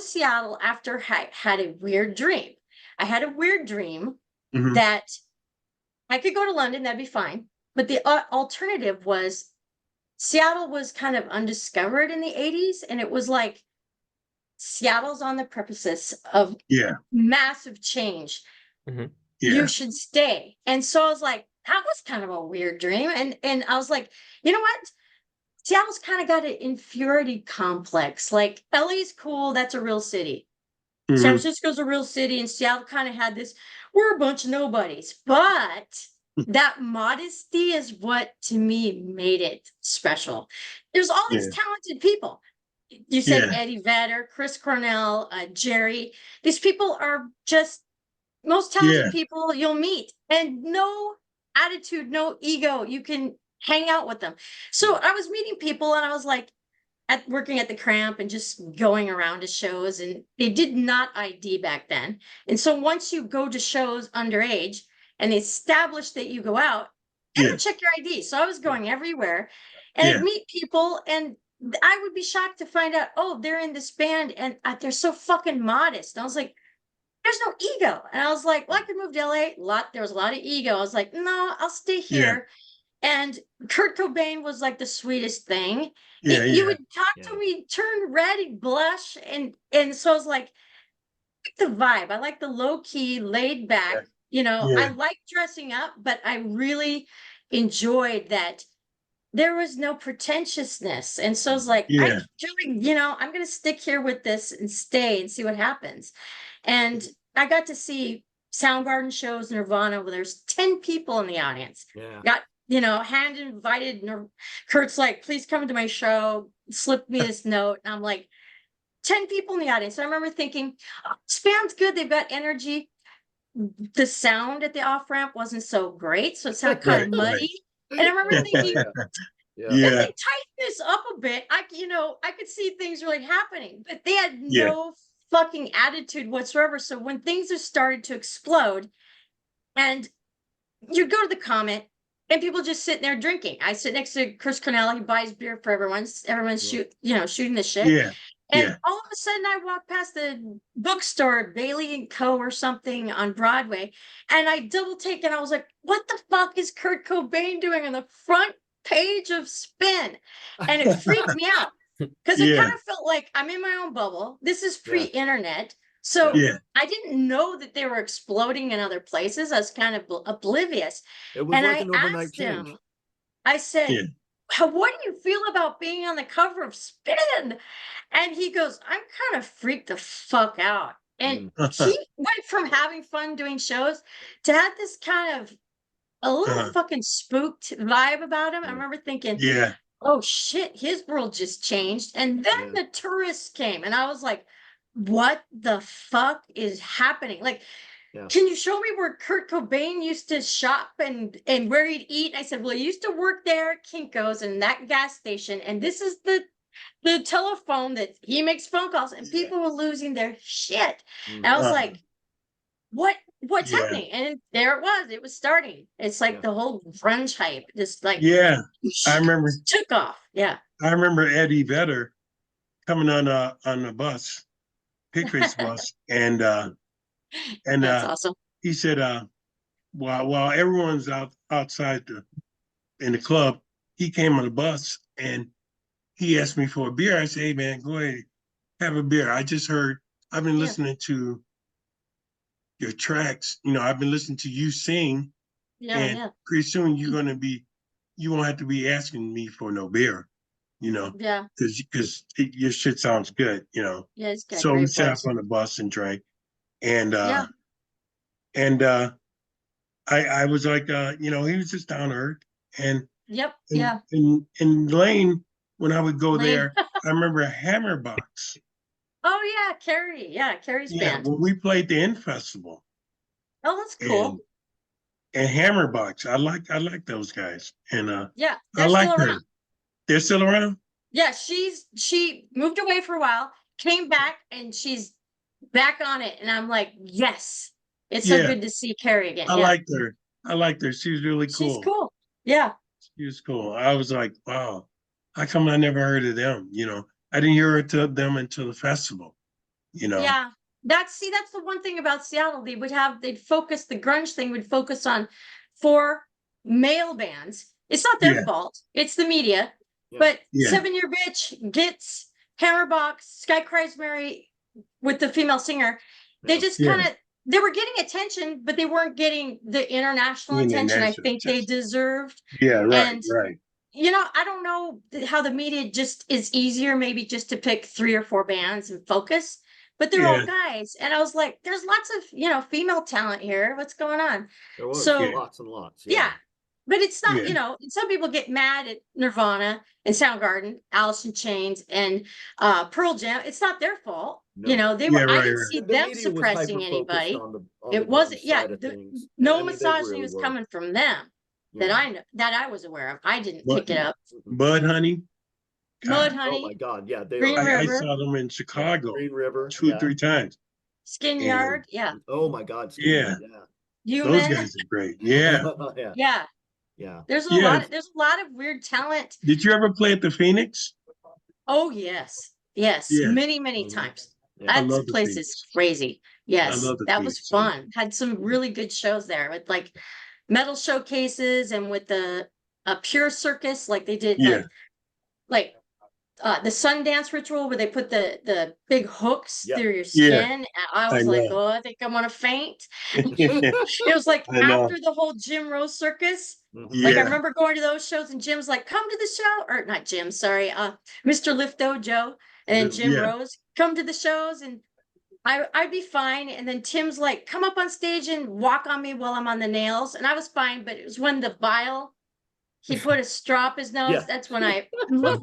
Seattle after I had a weird dream. I had a weird dream Mhm. that I could go to London, that'd be fine. But the alternative was Seattle was kind of undiscovered in the 80s. And it was like Seattle's on the precipice of Yeah. massive change. Hmm. You Yeah. should stay. And so I was like, that was kind of a weird dream. And I was like, you know what? Seattle's kind of got an inferiority complex. Like LA's cool, that's a real city. San Mhm. Francisco's a real city, and Seattle kind of had this, we're a bunch of nobodies. But that modesty is what to me made it special. There's all these Yeah. talented people. You said Yeah. Eddie Vedder, Chris Cornell, Jerry. These people are just most talented Yeah. people you'll meet, and no attitude, no ego. You can hang out with them. So I was meeting people and I was like at working at the Cramp and just going around to shows, and they did not ID back then. And so once you go to shows underage and they establish that you go out, they Yeah. don't check your ID. So I was going everywhere and I'd Yeah. meet people, and I would be shocked to find out, oh, they're in this band and they're so fucking modest. And I was like, there's no ego. And I was like, well, I could move to LA. There was a lot of ego. I was like, no, I'll stay Yeah. here. And Kurt Cobain was like the sweetest thing. Yeah. You Yeah. would talk Yeah. to me, turn red and blush. And so I was like, the vibe. I like the low key, laid back. I Yeah. like dressing up, but I really enjoyed that there was no pretentiousness. And so I was like, I Yeah. really, I'm going to stick here with this and stay and see what happens. And I got to see Soundgarden shows, Nirvana, where there's 10 people in the audience. Yeah. Got, hand invited. Kurt's like, please come to my show, slip me this note. And I'm like, 10 people in the audience. So I remember thinking, oh, this band's good. They've got energy. The sound at the off ramp wasn't so great. So it sounded kind of Right, right. muddy. And I remember thinking, Yeah. if Yeah. they tighten this up a bit, I could see things really happening, but they had Yeah. no fucking attitude whatsoever. So when things are started to explode, and you go to the comment, and people just sitting there drinking. I sit next to Chris Cornell. He buys beer for everyone. Everyone's shooting the shit. Yeah. And Yeah. all of a sudden, I walk past the bookstore, Bailey and Co. or something on Broadway, and I double take, and I was like, "What the fuck is Kurt Cobain doing on the front page of Spin?" And it freaked me out because it Yeah. kind of felt like I'm in my own bubble. This is pre-internet, so Yeah. I didn't know that they were exploding in other places. I was kind of oblivious. It was And like I an overnight asked change. him, I said, Yeah. what do you feel about being on the cover of Spin? And he goes, I'm kind of freaked the fuck out. And he went from having fun doing shows to have this kind of a little fucking spooked vibe about him. I remember thinking, Yeah. oh shit, his world just changed. And then the tourists came, and I was like, what the fuck is happening? Like, can you show me where Kurt Cobain used to shop and where he'd eat? And I said, well, he used to work there at Kinko's and that gas station. And this is the telephone that he makes phone calls, and people were losing their shit. And I was like, what's happening? And there it was starting. It's like the whole grunge hype, just like I remember took off. Yeah. I remember Eddie Vedder coming on the bus, Pigface bus, and That's awesome. he said, while everyone's outside in the club, he came on the bus and he asked me for a beer. I said, hey man, go ahead, have a beer. I've been listening to your tracks. I've been listening to you sing. And pretty soon you won't have to be asking me for no beer, because your shit sounds good, Yeah, it's got So we great sat voice. up on the bus and drank. And I was like, he was just down to earth. And in Lane, when I would go Lane. there, I remember Hammerbox. Oh yeah, Carrie. Yeah, Carrie's band. When we played the End Festival. Oh, that's cool. And Hammerbox, I like those guys. And they're I like still them. around. They're still around? Yeah, she moved away for a while, came back, and she's back on it. And I'm like, yes, it's so good to see Carrie again. I liked her. She was really cool. She's cool. Yeah. She was cool. I was like, wow, how come I never heard of them? I didn't hear them until the festival. Yeah. That's the one thing about Seattle. They'd focus, the grunge thing would focus on 4 male bands. It's not their fault. It's the media. But 7 Year Bitch, Gits, Hammerbox, Sky Cries Mary with the female singer, they just kind of, they were getting attention, but they weren't getting the international attention I think they deserved. Yeah, right, and, right. I don't know how the media just is easier, maybe just to pick 3 or 4 bands and focus, but they're all guys. And I was like, there's lots of, female talent here. What's going on? There was lots and lots. Yeah. But it's not, some people get mad at Nirvana and Soundgarden, Alice in Chains, and Pearl Jam. It's not their fault. No. They were. I didn't see them suppressing anybody. It wasn't. No misogyny was coming from them that I was aware of. I didn't pick it up. Mudhoney. Mudhoney. Oh my God! Yeah, I saw them in Chicago. Green River 2 or 3 times. Skin Yard. Yeah. Oh my God. Yeah. Human. Those guys are great. Yeah. Yeah. There's a lot of weird talent. Did you ever play at the Phoenix? Oh yes. Many times. That place is crazy. Yes, that was fun. Had some really good shows there with like metal showcases and with the Pure Circus, like they did like the Sundance ritual where they put the big hooks Yeah. through your Yeah, skin. And I I was like, know. oh, I think I'm gonna faint. It was like I know. after the whole Jim Rose circus. Mhm. Like I Yeah. remember going to those shows and Jim's like, come to the show, or not Jim, sorry, Mr. Lifto Joe, and then Jim Yeah. Rose, come to the shows, and I'd be fine. And then Tim's like, come up on stage and walk on me while I'm on the nails, and I was fine. But it was when the bile, he put a straw up his nose. Yeah. That's when I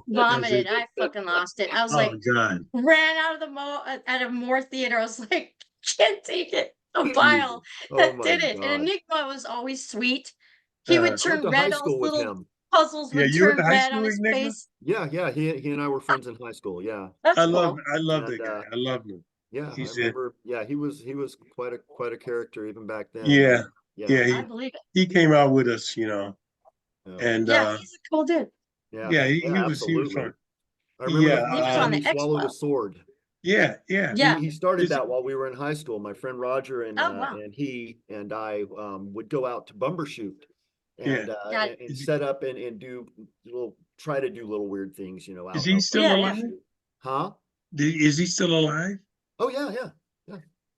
vomited. I fucking lost it. I was Oh like, God. ran out of the out of Moore Theater. I was like, can't take it. A bile Oh that my did it. And God. Enigma was always sweet. He would Uh, I went turn to high red. All his school with little him. puzzles yeah, would you went turn to high red on school, his Enigma? face. Yeah. He and I were friends in high school. Yeah. That's I cool. love And that guy. I love him. yeah, I He's remember. Yeah, he was quite a character even back then. yeah, Yeah. yeah. I believe it. He came out with us, you know, Yeah. and Yeah, he's a cool dude. Yeah. yeah, he Yeah, was absolutely. fun. I remember Yeah, the He first was time on he the X swallowed a Files. sword. yeah. Yeah. He started Is- that while we were in high school. My friend Roger Oh wow. and he and I would go out to Bumbershoot Yeah. Got it. and set up and do try to do little weird things, you know, Is out he out still Yeah, alive? yeah. Huh? Is he still alive? Oh yeah.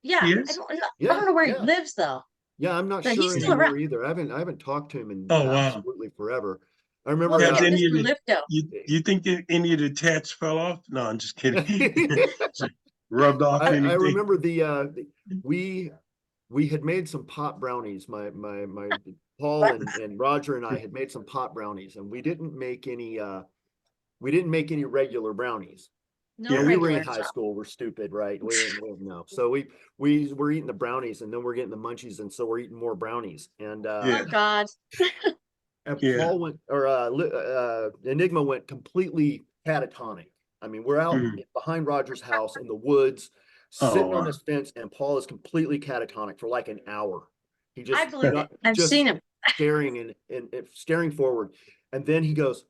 Yeah. He I is? don't know. I Yeah, don't know where he yeah. lives though. Yeah, I'm not But sure he's still anymore around. either. I haven't talked to him in Oh wow. absolutely forever. I We'll remember Has get any of Mr. the Lifto. you think that any of the tats fell off? No, I'm just kidding. Rubbed off I anything? remember we had made some pot brownies. My Paul and Roger and I had made some pot brownies, and we didn't make any regular brownies. No Yeah, We were in regular high stuff. school. We're stupid, right? We didn't know. So we were eating the brownies, and then we're getting the munchies, and so we're eating more brownies. And Yeah. Oh God. Yeah. Paul went, or Enigma went completely catatonic. I mean, we're out Mhm. behind Roger's house in the woods, Oh, sitting on wow. this fence, and Paul is completely catatonic for like an hour. He I just believe it. I've just seen him. staring and staring forward, and then he goes,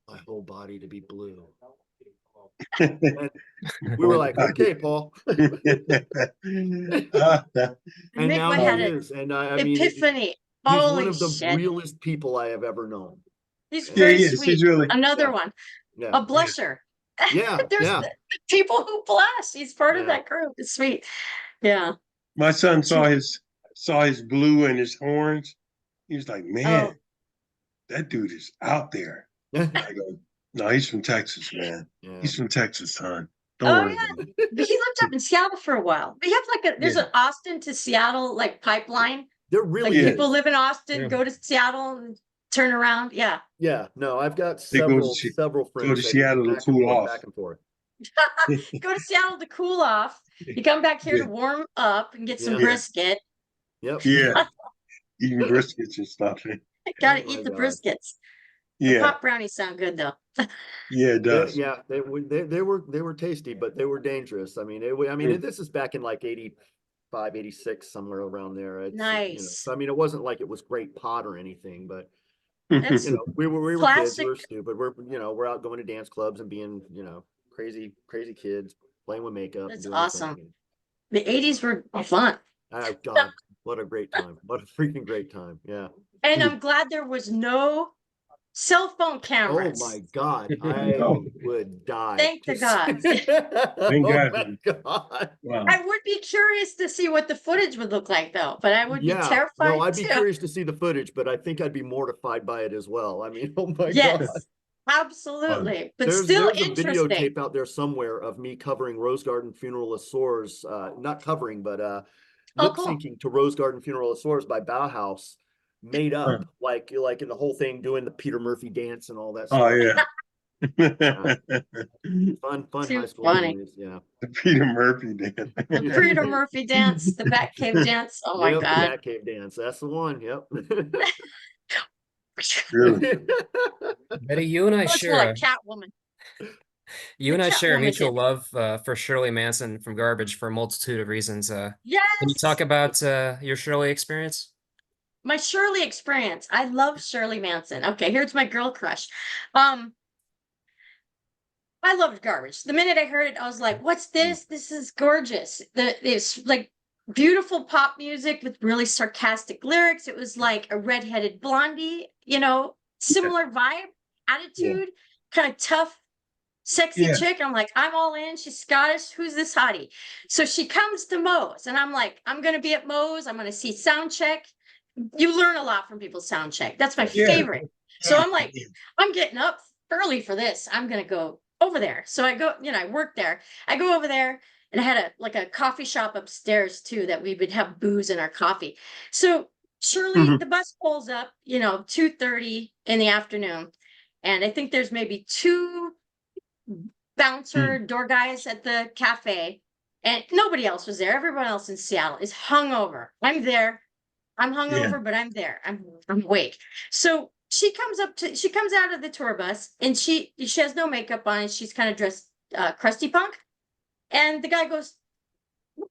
"My whole body to be blue." And we were like, "Okay, Paul." And now Enigma he had an is, and I mean, epiphany. he's one Holy of the shit. realest people I have ever known. He's Yeah, very he is. sweet. He's really Another Yeah. one. Yeah, A blusher. yeah, There's yeah. the people who blush. He's part of Yeah. that group. It's sweet. Yeah. my son saw his blue and his horns. He was like, Oh, man, that dude is out there. I go, no, he's from Texas, man. Yeah. He's from Texas, son. Don't oh worry yeah. about it. But he lived up in Seattle for a while. We have like there's Yeah. an Austin to Seattle like pipeline. There Like really people is. live in Austin, Yeah. go to Seattle and turn around. Yeah. Yeah, no, I've got They go to several go to friends that Seattle to back and cool forth, off. back and forth. Go to Seattle to cool off. You come back here Yeah. to warm up and get some Yeah. brisket. Yep. Yeah, eating briskets and stuff. Gotta Oh my eat the God. briskets. The Yeah, pot brownies sound good though. yeah, it does. Yeah, they were tasty, but they were dangerous. I mean, Mm. this is back in like 85, 86, somewhere around there. It's, Nice. so I mean, it wasn't like it was great pot or anything, but That's we were kids, we classic. were stupid. We're out going to dance clubs and being, crazy kids, playing with makeup. That's and doing the awesome. thing. The 80s were fun. Oh God, what a great time. What a freaking great time. Yeah. And I'm glad there was no cell phone Oh cameras. my God, I Oh. would die. Thank the to God. see- Thank Oh God. my God. Wow. I would be curious to see what the footage would look like though, but I would be Yeah, terrified no, I'd be too. curious to see the footage, but I think I'd be mortified by it as well. I mean, oh my Yes, God. absolutely. But There's still a interesting. videotape out there somewhere of me covering Rose Garden Funeral of Sores, not covering, but Oh, lip cool. syncing to Rose Garden Funeral of Sores by Bauhaus, made up Huh. like in the whole thing, doing the Peter Murphy dance and all that Oh stuff. yeah. Fun Too high school funny. memories. Yeah. The Peter Murphy dance. The Peter Murphy dance, the Batcave dance. Oh my Yep, the God. Batcave dance. That's the one. Yep. Really? Betty, you and I That's share more a like Catwoman. you The and I share a Catwoman mutual did. love for Shirley Manson from Garbage for a multitude of reasons. Can you Yes. talk about your Shirley experience? My Shirley experience. I love Shirley Manson. Okay, here's my girl crush. I loved Garbage. The minute I heard it, I was like, "What's this? This is gorgeous." It's like beautiful pop music with really sarcastic lyrics. It was like a redheaded blondie, similar vibe, attitude, kind of tough, sexy Yeah. chick. I'm like, I'm all in. She's Scottish. Who's this hottie? So she comes to Moe's, and I'm like, I'm gonna be at Moe's. I'm gonna see sound check. You learn a lot from people's sound check. That's my Yeah. favorite. So I'm like, Yeah. I'm getting up early for this. I'm gonna go over there. So I go, I work there. I go over there, and I had a coffee shop upstairs too that we would have booze in our coffee. So Shirley, Mhm. the bus pulls up, 2:30 in the afternoon, and I think there's maybe two bouncer door guys at the cafe, and nobody else was there. Everyone else in Seattle is hungover. I'm there. I'm Yeah. hungover, but I'm there. I'm awake. So she comes out of the tour bus, and she has no makeup on, and she's kind of dressed crusty punk. And the guy goes,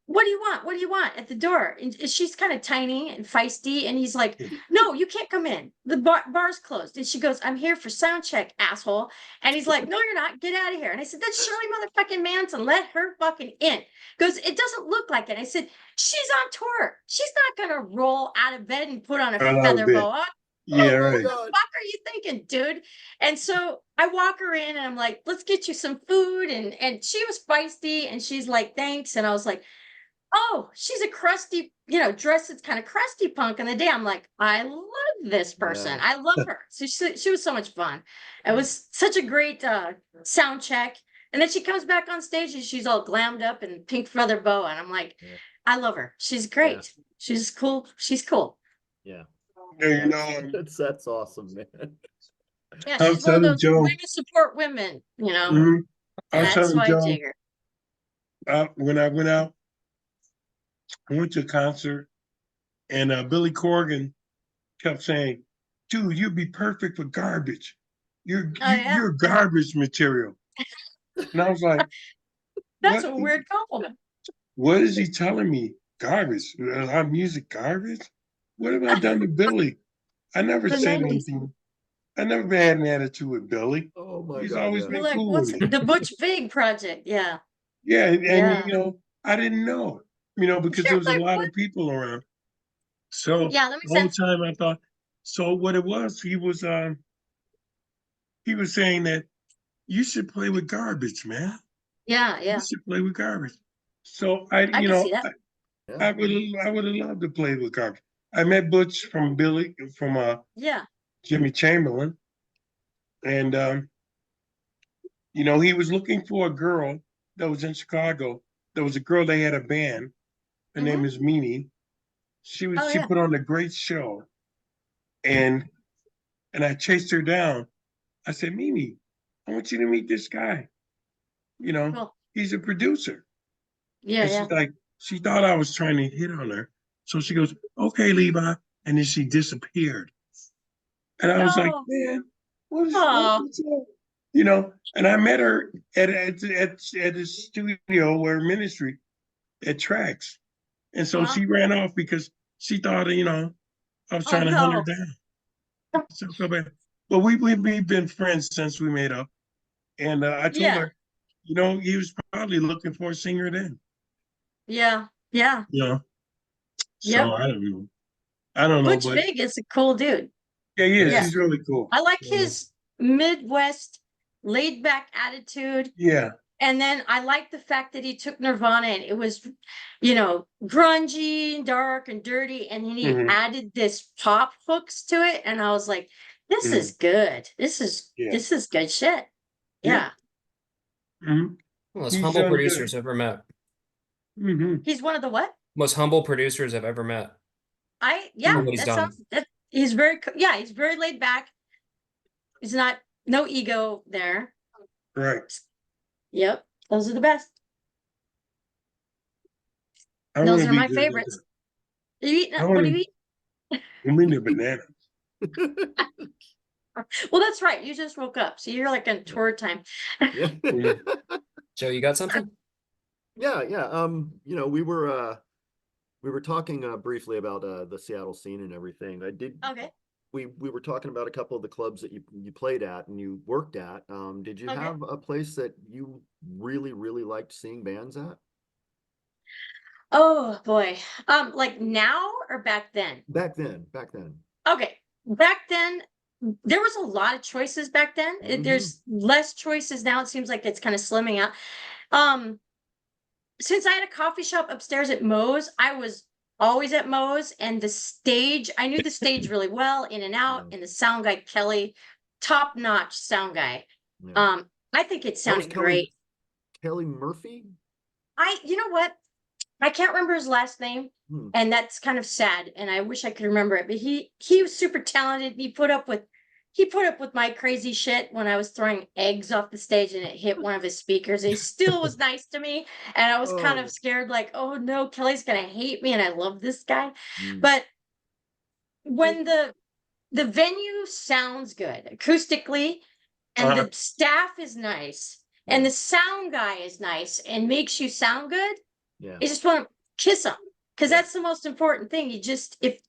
what do you want? What do you want at the door? And she's kind of tiny and feisty. And he's like, no, you can't come in. The bar's closed. And she goes, I'm here for sound check, asshole. And he's like, no, you're not. Get out of here. And I said, that's Shirley motherfucking Manson. Let her fucking in. Goes, it doesn't look like it. I said, she's on tour. She's not going to roll out of bed and put on a I love feather it. boa. Yeah, What right. the fuck are you thinking, dude? And so I walk her in, and I'm like, let's get you some food. And she was feisty, and she's like, thanks. And I was like, oh, she's a crusty, dress that's kind of crusty punk in the day. I'm like, I love this person. Yeah. I love her. So she was so much fun. It was such a great sound check. And then she comes back on stage, and she's all glammed up in pink feather boa. And I'm like, Yeah. I love her. She's great. She's cool. She's cool. Yeah. Yeah, That's awesome, man. Yeah, I she's was one of telling those Joe. women support women, Mhm. I was That's telling why I Joe dig her. when I went out, I went to a concert, and Billy Corgan kept saying, "Dude, you'd be perfect for garbage. Oh yeah. You're garbage material." And I was like, That's "What? a weird compliment. What is he telling me? Garbage? Our music garbage? What have I done to Billy? I never The said 90s. anything. I never had an attitude with Billy. Oh my He's God. always Yeah. You're been like, cool what's with me. the Butch Vig project? Yeah. Yeah, and Yeah. I didn't know, because there You're was a like, lot what? of people around. So Yeah, that makes the whole sense. time I thought, so what it was, he was saying that you should play with garbage, man. Yeah, You yeah. should play with garbage. So I, I you can see know, that. Yeah. I would have loved to play with garbage. I met Butch from Yeah. Jimmy Chamberlain, and he was looking for a girl that was in Chicago. There was a girl, they had a band. Her name Mhm. is Mimi. Oh She yeah. put on a great show, and I chased her down. I said, Mimi, I want you to meet this guy. Cool. He's a producer. Yeah, And yeah. she thought I was trying to hit on her. So she goes, okay, Levi. And then she disappeared. And I was like, Oh, man, oh, what's up? And I met her at a studio where ministry at Tracks. And so uh-huh. she ran off because she thought, I was Oh trying to hunt her no. down. So I feel bad. But we've been friends since we made up. And I told Yeah, her, he was probably looking for a singer then. yeah, yeah. You know, so Yep. I don't know. I don't know, Butch but Vig is a cool dude. yeah, he is. Yeah. He's really cool. I like You know? his Midwest laid back attitude. Yeah. And then I like the fact that he took Nirvana, and it was, grungy and dark and dirty. And then he Mhm. added this pop hooks to it. And I was like, this Mhm. is good. This is Yeah. good shit. Yeah. Yeah. Mhm. Most He's humble done producers good. I've ever met. Mhm. He's one of the what? Most humble producers I've ever met. Yeah, For what he's that done. sounds that he's very laid back. He's not no ego there. Right. Yep. Those are the best. I Those want to are be my good at favorites. that. Are you eating I what want do you to. eat? I mean, the banana. Well, that's right. You just woke up. So you're like on tour time. Yeah. Mhm. Joe, you got something? Yeah, yeah. We were talking briefly about the Seattle scene and everything. Okay. We were talking about a couple of the clubs that you played at and you worked at. Did you Okay. have a place that you really, really liked seeing bands at? Oh boy. Like now or back then? Back then. Okay. Back then, there was a lot of choices back then. There's less choices now. It seems like it's kind of slimming out. Since I had a coffee shop upstairs at Moe's, I was always at Moe's, and the stage, I knew the stage really well, in and out, and the sound guy, Kelly, top-notch sound guy. Yeah. I think it That was sounded great. Kelly Murphy? You know what? I can't remember his last name, and that's kind of sad, and I wish I could remember it, but he was super talented. He put up with my crazy shit when I was throwing eggs off the stage and it hit one of his speakers. He still was nice to me, and I was kind of scared, like, oh no, Kelly's gonna hate me, and I love this guy. But when the venue sounds good acoustically, and the staff is nice, and the sound guy is nice and makes you sound good, you just want to kiss him, because that's the most important thing. If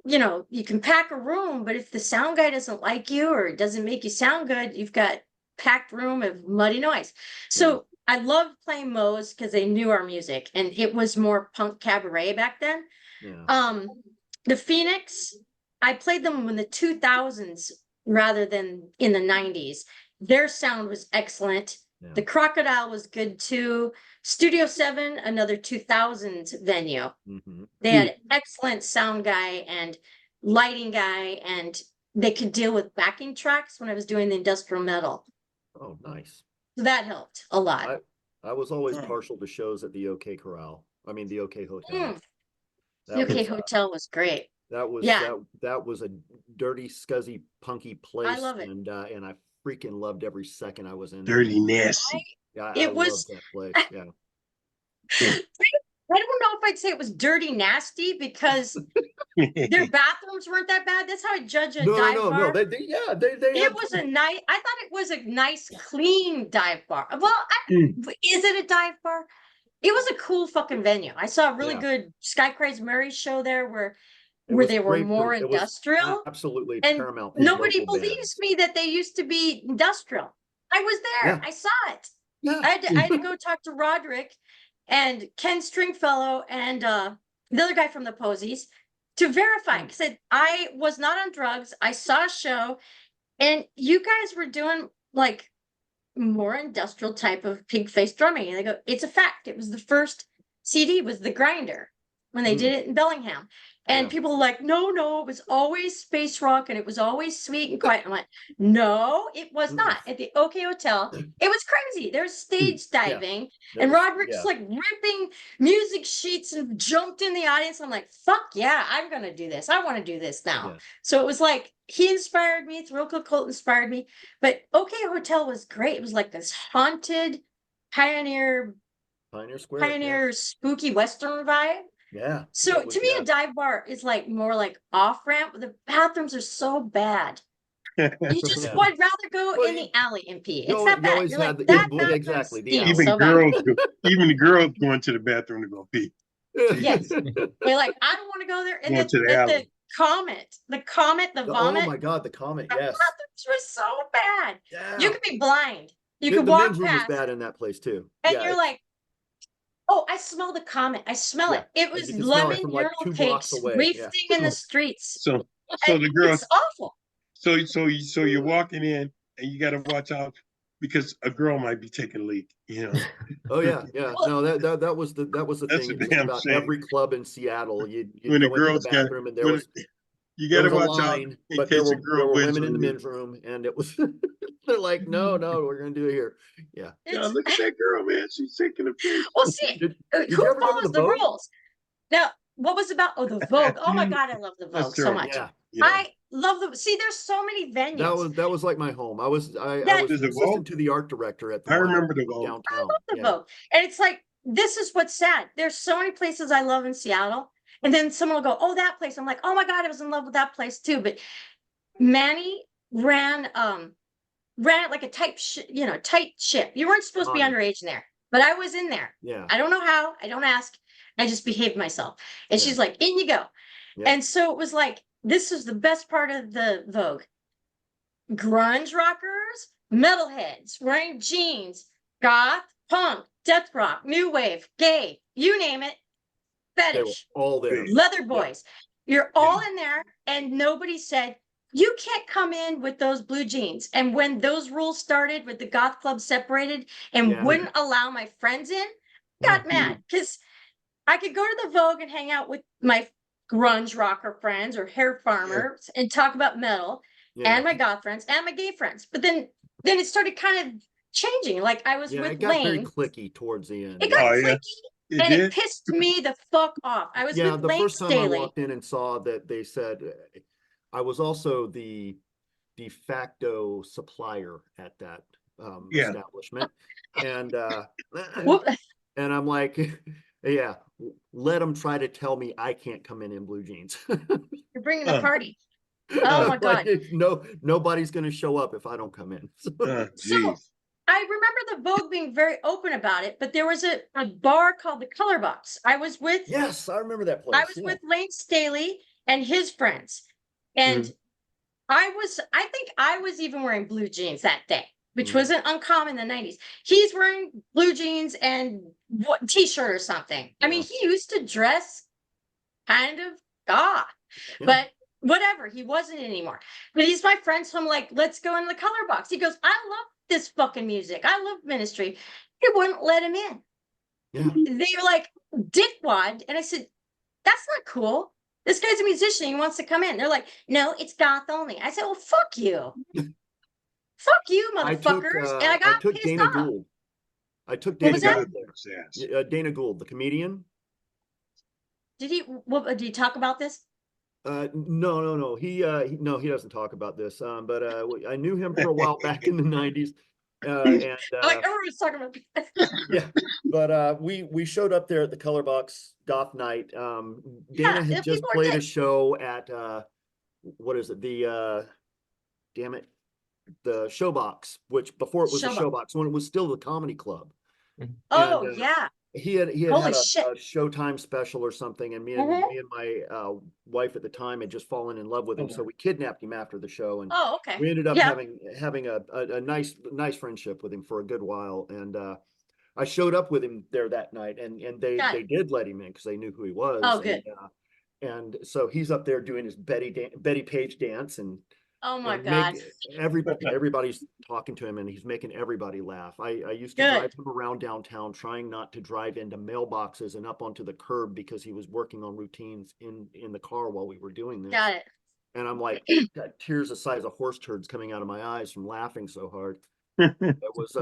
you can pack a room, but if the sound guy doesn't like you or doesn't make you sound good, you've got packed room of muddy noise. So I loved playing Moe's because they knew our music, and it was more punk cabaret back then. The Phoenix, I played them in the 2000s rather than in the 90s. Their sound was excellent. The Crocodile was good too. Studio 7, another 2000s venue. They had excellent sound guy and lighting guy, and they could deal with backing tracks when I was doing the industrial metal. Oh, nice. So that helped a lot. I was always partial to shows at the OK Corral. I mean, the OK Hotel. The OK Hotel was great. That was that was a dirty, scuzzy, punky place. I love it. And I freaking loved every second I was in Dirty, nasty. I loved that place. Yeah. I don't know if I'd say it was dirty, nasty, because their bathrooms weren't that bad. That's how I judge a dive bar. They It was a nice. I thought it was a nice, clean dive bar. Well, is it a dive bar? It was a cool fucking venue. I saw a really good Sky Craze Murray show there where they were more industrial. Absolutely, and paramount. Nobody believes me that they used to be industrial. I was there. I saw it. I had to go talk to Roderick and Ken Stringfellow and the other guy from the Posies to verify, because I was not on drugs. I saw a show, and you guys were doing like more industrial type of Pigface drumming. And they go, it's a fact. It was the first CD, was The Grinder, when they did it in Bellingham. And people were like, no, it was always space rock, and it was always sweet and quiet. I'm like, no, it was not. At the OK Hotel, it was crazy. There's stage diving, and Roderick's like ripping music sheets and jumped in the audience. I'm like, fuck yeah, I'm going to do this. I want to do this now. So it was like, he inspired me. Thrill Kill Cult inspired me. But OK Hotel was great. It was like this haunted Pioneer Square, spooky Western vibe. Yeah. So to me, a dive bar is like more like off ramp. The bathrooms are so bad. You just would rather go in the alley and pee. It's that bad. You're like, that exactly. Even the girls go into the bathroom to go pee. Yes. They're like, I don't want to go there. And then the Comet, the vomit. Oh my God, the Comet. The Yes. bathrooms were so bad. Yeah. You could be blind. You could the walk men's room past. was bad in that place too. And you're like, oh, I smell the Comet. I smell it. It was lemon urinal cakes wafting in the streets. So the girls, it's awful. So you're walking in, and you got to watch out, because a girl might be taking a leak. Oh yeah. No, that was the thing. About every club in Seattle, when the girls got bathroom, and there was. You got to watch out, but there were women in the men's room, and it was. They're like, no, we're gonna do it here. Yeah, look at that girl, man. She's taking a piss. Well, see, who follows the rules? Now, what was about? Oh, the Vogue. Oh my God, I love the Vogue so much. Yeah. I love the. See, there's so many venues. That was like my home. I was assistant to the art director at the. I remember the Vogue. Downtown. I love the Vogue, and it's like, this is what's sad. There's so many places I love in Seattle. And then someone will go, oh, that place. I'm like, oh my God, I was in love with that place too. But Manny ran it like a tight ship. You weren't supposed to be underage in there, but I was in there. Yeah. I don't know how. I don't ask. I just behaved myself. And she's like, in you go. Yeah. And so it was like, this is the best part of the Vogue. Grunge rockers, metalheads, wearing jeans, goth, punk, death rock, new wave, gay, you name it. Fetish, all there. Leather boys. You're all in there, and nobody said, you can't come in with those blue jeans. And when those rules started with the goth club separated and Yeah. wouldn't allow my friends in, got mad because I could go to the Vogue and hang out with my grunge rocker friends or hair farmers and talk about metal Yeah. and my goth friends and my gay friends. But then it started kind of changing. Like I was Yeah, with it got very Lane. clicky towards the end. It got Oh, yeah. clicky and it pissed me the fuck off. I was Yeah, with the Lane first time I Staley. walked in and saw that they said I was also the de facto supplier at that Yeah. establishment. And Whoop. and I'm like, yeah, let them try to tell me I can't come in blue jeans. You're bringing the party. Oh my God. Like, nobody's gonna show up if I don't come in. So Geez. I remember the Vogue being very open about it, but there was a bar called the Color Box. I was with Yes, I remember that place. I was with Lane Staley and his friends. And I think I was even wearing blue jeans that day, which wasn't uncommon in the 90s. He's wearing blue jeans and what t-shirt or something. I mean, he used to dress kind of goth, but whatever, he wasn't anymore. But he's my friend, so I'm like, let's go in the Color Box. He goes, I love this fucking music. I love Ministry. He wouldn't let him in. Yeah. They were like, dickwad. And I said, that's not cool. This guy's a musician. He wants to come in. They're like, no, it's goth only. I said, well, fuck you. Fuck you, motherfuckers. And I got took pissed Dana off. Gould. I took What Dana was that? Gould. Dana Gould, the comedian. Did he talk about this? No. He doesn't talk about this. But I knew him for a while back in the 90s. And Like everyone's talking about this. yeah, but we showed up there at the Color Box Goth Night. Dana had just played a show at what is it? The damn it, the Showbox, which before it was the Showbox, when it was still the Comedy Club. Oh And, yeah. He had Holy had shit. a Showtime special or something, and me and my wife at the time had just fallen in love with him, so we kidnapped him after the show, and Okay. we ended up having a nice friendship with him for a good while. And I showed up with him there that night, and they did let him in because they knew who he was. Oh, good. And so he's up there doing his Betty Page dance, and oh my God, everybody's talking to him, and he's making everybody laugh. I used to drive him around downtown, trying not to drive into mailboxes and up onto the curb because he was working on routines in the car while we were doing this. Got it. And I'm like, got tears the size of horse turds coming out of my eyes from laughing so hard. It was,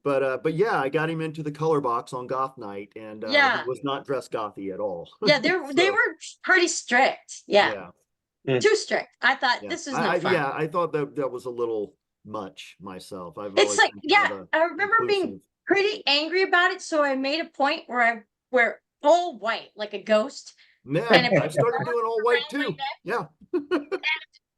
but yeah, I got him into the Color Box on Goth Night, and he was not dressed gothy at all. Yeah, they were pretty strict. Yeah. Too strict. I thought this is no fun. Yeah, I thought that was a little much myself. It's like, I remember being pretty angry about it, so I made a point where I wear all white like a ghost. Yeah, I started doing all white too. Yeah. And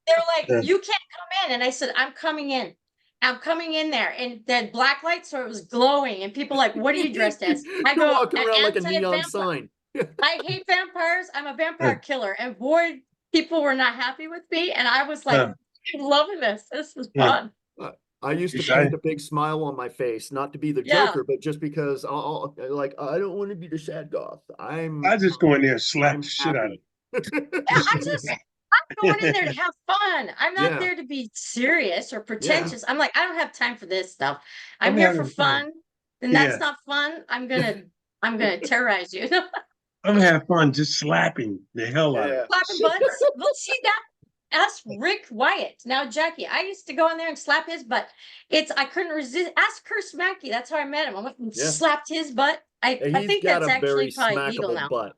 they're like, you can't come in. And I said, I'm coming in. I'm coming in there. And then black light, so it was glowing. And people like, what are you dressed as? I go, walking around like a neon sign. I hate vampires. I'm a vampire killer. And boy, people were not happy with me. And I was like, I'm loving this. This is fun. I used to paint a big smile on my face, not to be the Joker, but just because I don't want to be the sad goth. I just go in there and slap the shit out of it. I'm going in there to have fun. I'm not there to be serious or pretentious. I'm like, I don't have time for this stuff. I'm here for fun. And that's not fun. I'm gonna terrorize you. I'm gonna have fun just slapping the hell out of it. Slapping butts. Well, see that. Ask Rick Wyatt. Now, Jackie, I used to go in there and slap his butt. I couldn't resist. Ask Chris Mackey. That's how I met him. I went and slapped his butt. I think that's actually probably legal now. Butt.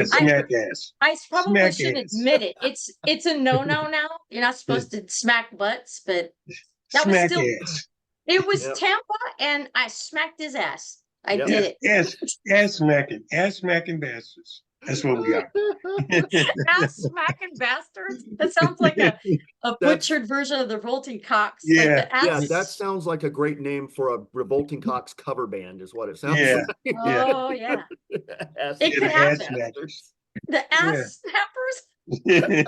Smack ass. I probably should admit it. It's a no-no now. You're not supposed to smack butts, but that was still. It was Tampa, and I smacked his ass. I did it. Ass smacking bastards. That's what we are. Ass smacking bastards. That sounds like a butchered version of the Revolting Cocks. Yeah, like that sounds like a great name for a Revolting Cocks cover band, is what it sounds like. Oh yeah, it could happen. The ass snappers. The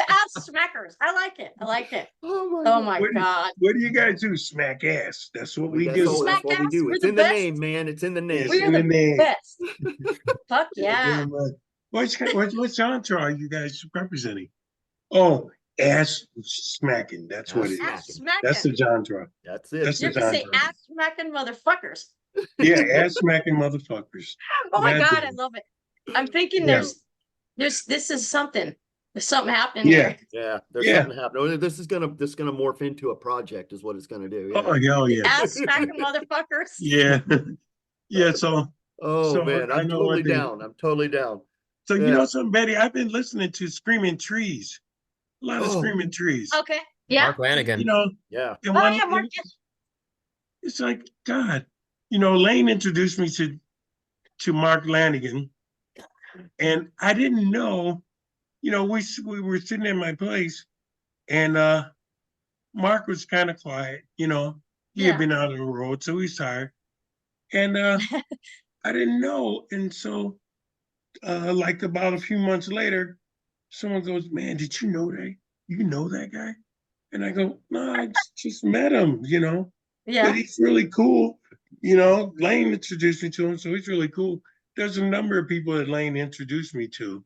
ass smackers. I like it. Oh my God. What do you guys do? Smack ass. That's what we do. Smack that's what we do. It's in the name, man. It's in the name. We're the best. Fuck yeah. What genre are you guys representing? Oh, ass smacking. That's what Ass it Ass is. smacking. That's smacking. the genre. That's it. That's You the have to say genre. ass smacking motherfuckers. Yeah, ass smacking motherfuckers. Oh my God God, I damn. love it. I'm thinking Yeah. this is something. There's something happening Yeah. here. Yeah, there's Yeah. something happening. This is gonna morph into a project, is what it's gonna do. Oh, Yeah. hell yeah. Ass smacking motherfuckers. Yeah. Yeah. Oh man, I I'm know totally what they. down. I'm totally down. So you Yeah. know something, Betty? I've been listening to Screaming Trees. A lot of Oh. Screaming Trees. Okay. Yeah. Mark You Lanigan. know, Yeah. and Oh one yeah, Mark. it's like, God, Lane introduced me to Mark Lanigan, and I didn't know, we were sitting in my place, and Mark was kind of quiet, he had Yeah. been out on the road, so he's tired. And I didn't know. And so like about a few months later, someone goes, "Man, did you know that? You know that guy?" And I go, "No, I just met him, but Yeah. he's really cool." Lane introduced me to him, so he's really cool. There's a number of people that Lane introduced me to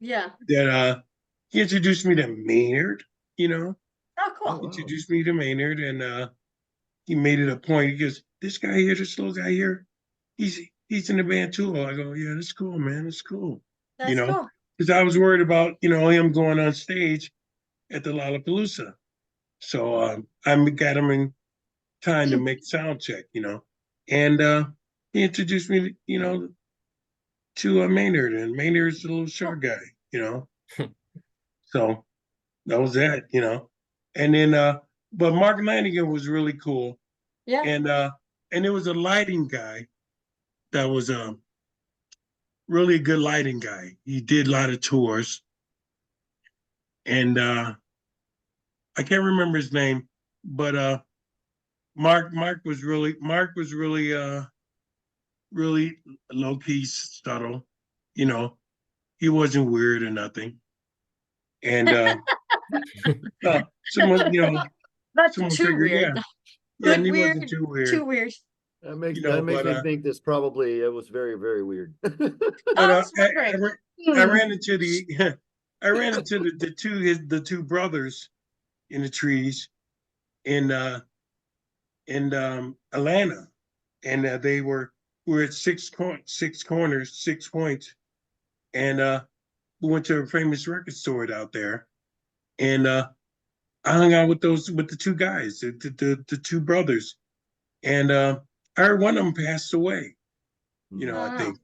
Yeah. that he introduced me to Maynard, Oh, Oh, cool. wow. introduced me to Maynard, and he made it a point. He goes, "This guy here, this little guy here, he's in the band too." I go, "Yeah, that's cool, man. That's cool." That's cool. Because I was worried about, him going on stage at the Lollapalooza. So I got him in time to make sound check, and he introduced me, to Maynard, and Maynard's a little short guy, So that was that. And then, but Mark Lanigan was really cool, Yeah. and there was a lighting guy that was really a good lighting guy. He did a lot of tours, and I can't remember his name, but Mark was really low key subtle. He wasn't weird or nothing. And someone, That's someone too figured, weird. yeah, Good and he weird. wasn't too weird. Too weird. That makes But me think it was very, very weird. but I was wondering. I ran into the two brothers in the trees in Atlanta, and they were at six corners, 6 points, and we went to a famous record store out there, and I hung out with the two guys, the two brothers, and I heard one of them passed away. I Oh. think,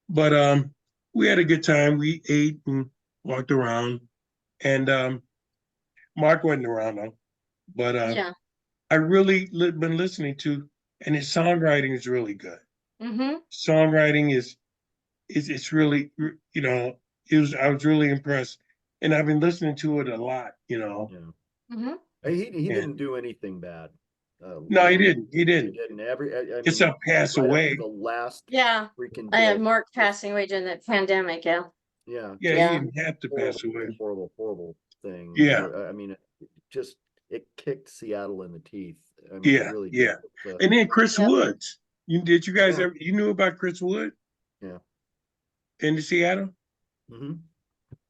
but we had a good time. We ate and walked around, and Mark wasn't around though, but Yeah. I really been listening to, and his songwriting is really good. Mm-hmm. Songwriting is it's really, I was really impressed, and I've been listening to it a lot. Yeah. Mm-hmm. He And didn't do anything bad. no, he didn't. He He didn't. didn't. It's a pass right up away. to the last Yeah. freaking I had day. Mark passing away during the pandemic. Yeah. Yeah. Yeah, Yeah. he didn't have to pass away. Horrible thing. Yeah. I mean, it kicked Seattle in the teeth. I mean, Yeah, it really yeah. did. And then Chris Yep. Woods. Did you guys Yeah. ever? You knew about Chris Wood? Yeah. In Seattle? Mm-hmm.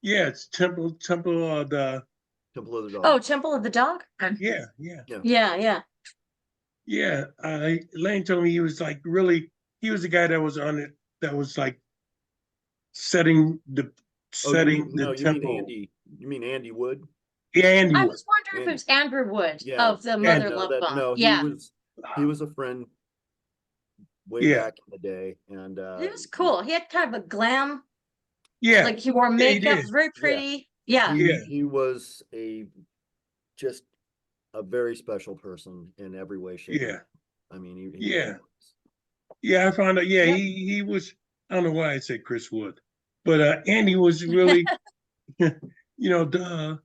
Yeah, it's Temple of the. Temple of the Dog. Oh, Temple of the Dog? Yeah. Yeah. Yeah. Lane told me he was like really. He was the guy that was on it. That was like setting the temple. You mean Andy Wood? Yeah, Andy I Wood. was wondering if it was Andrew Wood Yeah. of the Mother No, Love Bone. No, Yeah. he was a friend way Yeah. back in the day, and He was cool. He had kind of a glam, Yeah. like he wore he makeup, did. very pretty. Yeah. Yeah. he was just a very special person in every way, shape. Yeah. I mean, he Yeah. was. Yeah, I found out. Yeah, Yep. he was. I don't know why I said Chris Wood, but Andy was really, duh.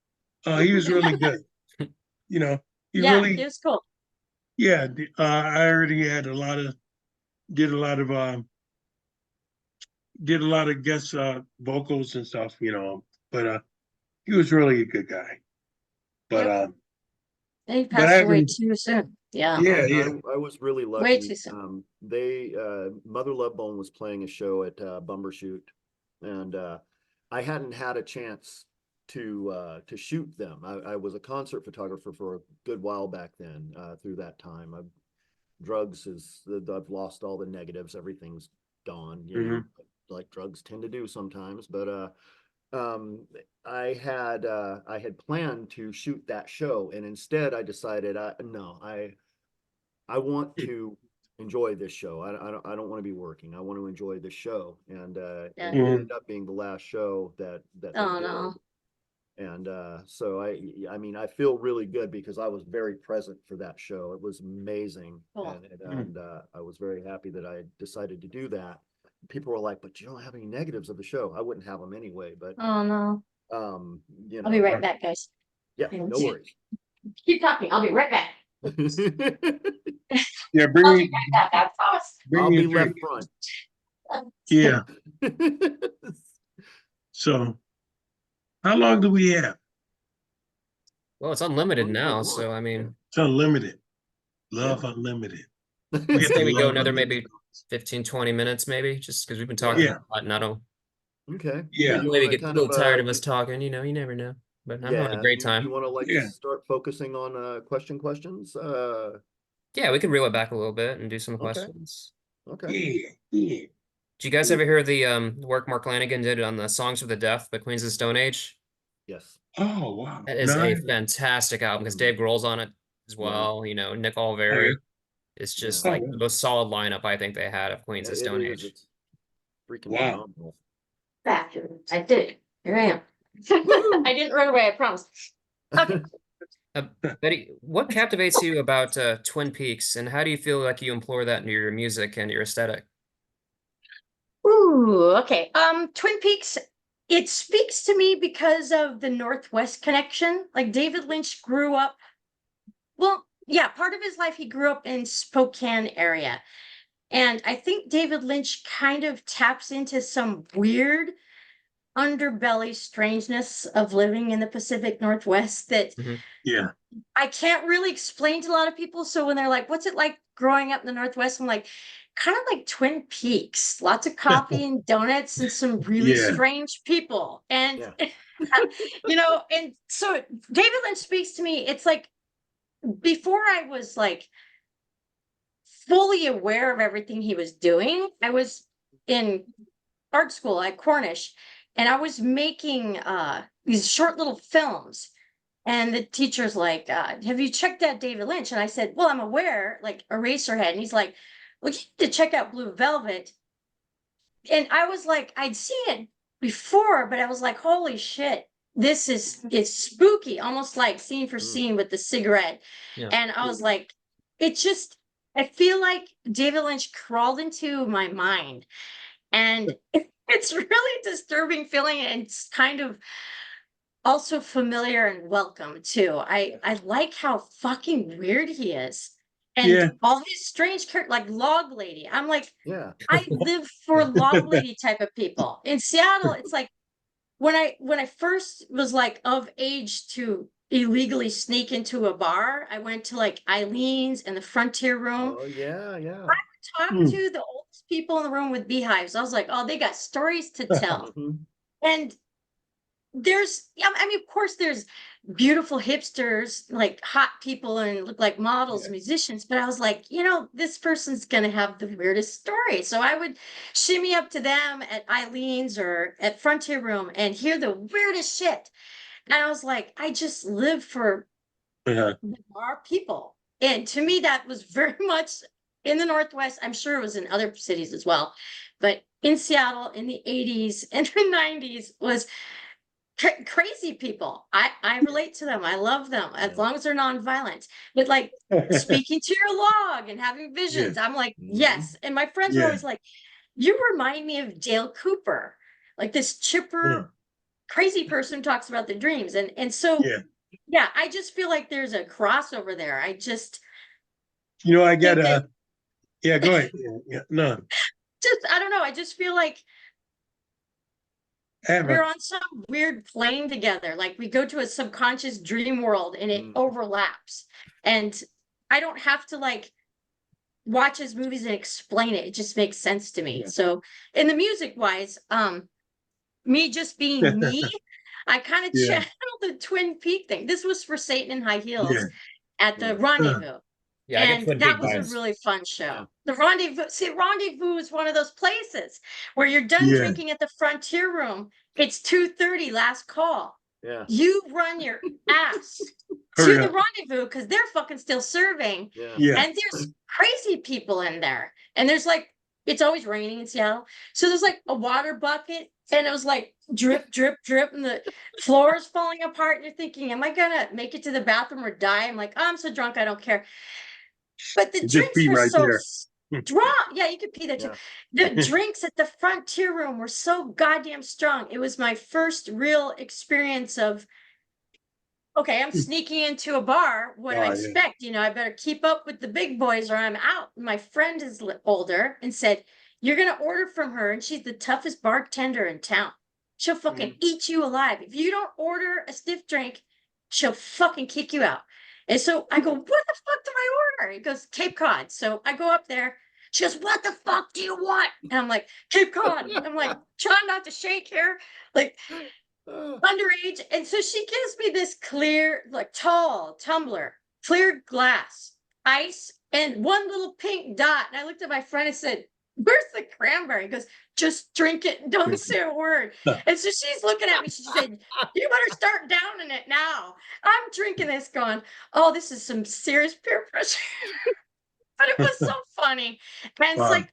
He was really good. He Yeah, really, it was cool. yeah. I heard he had did a lot of guest vocals and stuff. But he was really a good guy. But Yep. And he but passed away having, too soon. Yeah. yeah, I was really lucky. Way too soon. Mother Love Bone was playing a show at Bumbershoot, and I hadn't had a chance to shoot them. I was a concert photographer for a good while back then. Through that time, I've lost all the negatives. Everything's gone, you know, like drugs tend to do sometimes. But I had planned to shoot that show, and instead I decided, no, I want to enjoy this show. I don't want to be working. I want to enjoy this show, and it ended up being the last show that they did. And so I mean, I feel really good because I was very present for that show. It was amazing, and I was very happy that I decided to do that. People were like, "But you don't have any negatives of the show." I wouldn't have them anyway, but Oh no. you I'll be know, right back, guys. yeah, no worries. Keep talking. I'll be right back. Yeah, I'll bring be me, right back. I promise. bring I'll me a be left drink. front. Yeah. So, how long do we have? Well, it's unlimited Long as you now, want. so I mean, It's unlimited. Love unlimited. I'd We have say to we go love another unlimited. maybe 15, 20 minutes, maybe, just because we've been talking Yeah. a lot, and I don't Okay. Yeah. You maybe wanna get a kind little of, tired of us talking, you know, you never know. But I'm having a great you time. want to like Yeah. start focusing on questions? Yeah, we could reel it back a little bit and do some Okay. questions. Okay. Yeah. Yeah. Did you guys ever hear the work Mark Lanigan did on the Songs for the Deaf by Queens of the Stone Age? Yes. Oh, wow. That is No. a fantastic album because Dave Grohl's on it as well. You know, Nick Oh, Olveri. yeah. It's just Oh, like wow. the most solid lineup I think they had of Queens Yeah, of it Stone is. Age. It's freaking Wow. phenomenal. Back. I did it. Here I am. I didn't run away. I promise. Okay. Betty, what captivates you about Twin Peaks, and how do you feel like you employ that into your music and your aesthetic? Ooh, okay. Twin Peaks, it speaks to me because of the Northwest connection. Like David Lynch grew up, well, yeah, part of his life he grew up in Spokane area. And I think David Lynch kind of taps into some weird underbelly strangeness of living in the Pacific Northwest that Yeah. I can't really explain to a lot of people. So when they're like, what's it like growing up in the Northwest? I'm like, kind of like Twin Peaks, lots of coffee and donuts and some really Yeah. strange people. And, Yeah. you know, and so David Lynch speaks to me. It's like before I was like fully aware of everything he was doing, I was in art school at Cornish and I was making these short little films. And the teacher's like, have you checked out David Lynch? And I said, well, I'm aware, like Eraserhead. And he's like, well, you need to check out Blue Velvet. And I was like, I'd seen it before, but I was like, holy shit, this is it's spooky, almost like scene for scene with the cigarette. Yeah. And I was like, it just, I feel like David Lynch crawled into my mind. And it's really disturbing feeling. And it's kind of also familiar and welcome too. I like how fucking weird he is. And Yeah. all his strange like Log Lady. I'm like, Yeah. I live for Log Lady type of people. In Seattle, it's like when I first was like of age to illegally sneak into a bar, I went to like Eileen's and the Frontier Room. Oh yeah, yeah. Talk to the oldest people in the room with beehives. I was like, oh, they got stories to tell. And there's, I mean, of course, there's beautiful hipsters, like hot people and look like models, musicians. But I was like, you know, this person's going to have the weirdest story. So I would shimmy up to them at Eileen's or at Frontier Room and hear the weirdest shit. And I was like, I just live for our people. And to me, that was very much in the Northwest. I'm sure it was in other cities as well. But in Seattle in the 80s and the 90s was crazy people. I relate to them. I love them as long as they're nonviolent. But like speaking to your log and having visions, I'm like, yes. And my friends are always like, you remind me of Dale Cooper, like this chipper, crazy person who talks about their dreams. And so yeah, I just feel like there's a crossover there. I just You know, I got yeah, go ahead. Yeah, no. Just I don't know. I just feel like we're on some weird plane together. Like we go to a subconscious dream world and it overlaps. And I don't have to like watch his movies and explain it. It just makes sense to me. So in the music wise, me just being me, I kind of Yeah. channeled the Twin Peak thing. This was for Satan in High Heels Yeah. at the Yeah. Rendezvous. Yeah, I get And Twin that Peak was a vibes. really fun show. Yeah. The Rendezvous, see, Rendezvous is one of those places where you're done Yeah. drinking at the Frontier Room. It's 2:30, last call. Yeah. You run your ass Hurry to the up. Rendezvous because they're fucking still serving. Yeah. Yeah. And there's crazy people in there. And there's like, it's always raining in Seattle. So there's like a water bucket and it was like drip, drip, drip, and the floor is falling apart. And you're thinking, am I gonna make it to the bathroom or die? I'm like, oh, I'm so drunk, I don't care. But the Just drinks be were right so there. strong. Yeah, you could pee there too. Yeah. The drinks at the Frontier Room were so goddamn strong. It was my first real experience of, okay, I'm sneaking into a bar. What do I Oh, yeah. expect? You know, I better keep up with the big boys or I'm out. My friend is older and said, you're going to order from her, and she's the toughest bartender in town. She'll fucking eat you alive. If you don't order a stiff drink, she'll fucking kick you out. And so I go, what the fuck do I order? He goes, Cape Cod. So I go up there. She goes, what the fuck do you want? And I'm like, Cape Cod. I'm like, trying not to shake here. Like, underage. And so she gives me this clear, like tall tumbler, clear glass, ice, and one little pink dot. And I looked at my friend and said, where's the cranberry? He goes, just drink it and don't say a word. And so she's looking at me. She said, you better start downing it now. I'm drinking this going, oh, this is some serious peer pressure. But it was so funny. And it's Wow. like,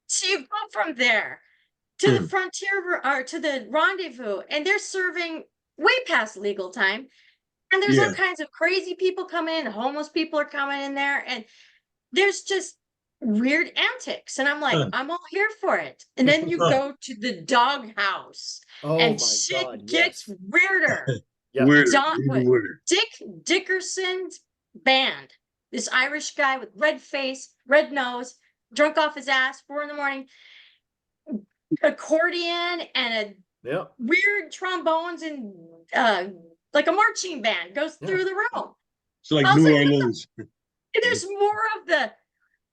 so you go from there to the Frontier or to the Rendezvous, and they're serving way past legal time. And there's all Yeah. kinds of crazy people coming in, homeless people are coming in there, and there's just weird antics. And I'm like, I'm all here for it. And then you go to the doghouse, Oh and my shit God, gets yes. weirder. Yeah. Weirder. Don, Even what, weirder. Dick Dickerson's band, this Irish guy with red face, red nose, drunk off his ass, 4 a.m, accordion and a Yeah. weird trombones and like a marching band goes Yeah. through the room. It's like I was New like, Orleans. and there's more of the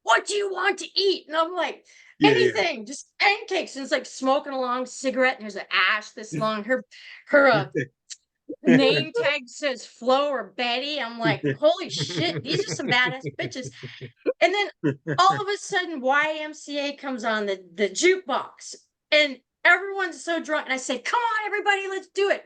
what do you want to eat? And I'm like, Yeah, yeah. anything, just pancakes. And it's like smoking a long cigarette, and there's an ash this long. Her name tag says Flo or Betty. I'm like, holy shit, these are some badass bitches. And then all of a sudden, YMCA comes on the jukebox, and everyone's so drunk. And I say, come on, everybody, let's do it.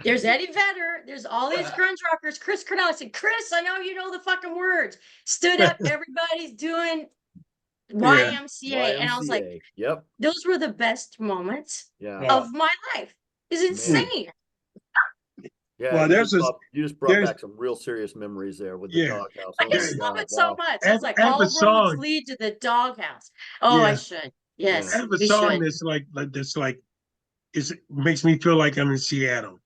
There's Eddie Vedder, there's all these grunge rockers. Chris Cornell. I said, Chris, I know you know the fucking words. Stood up, everybody's doing YMCA. And I was like, YMCA. Yep. those were the best moments Yeah. of my life. It's insane. Yeah. Well, you there's just brought there's- back some real serious memories there with the Yeah. doghouse. I Oh my just love God, it so wow. much. I was like, I have all a roads song. lead to the doghouse. Oh, I Yeah. should. Yes, I have a we song should. that's makes me feel like I'm in Seattle.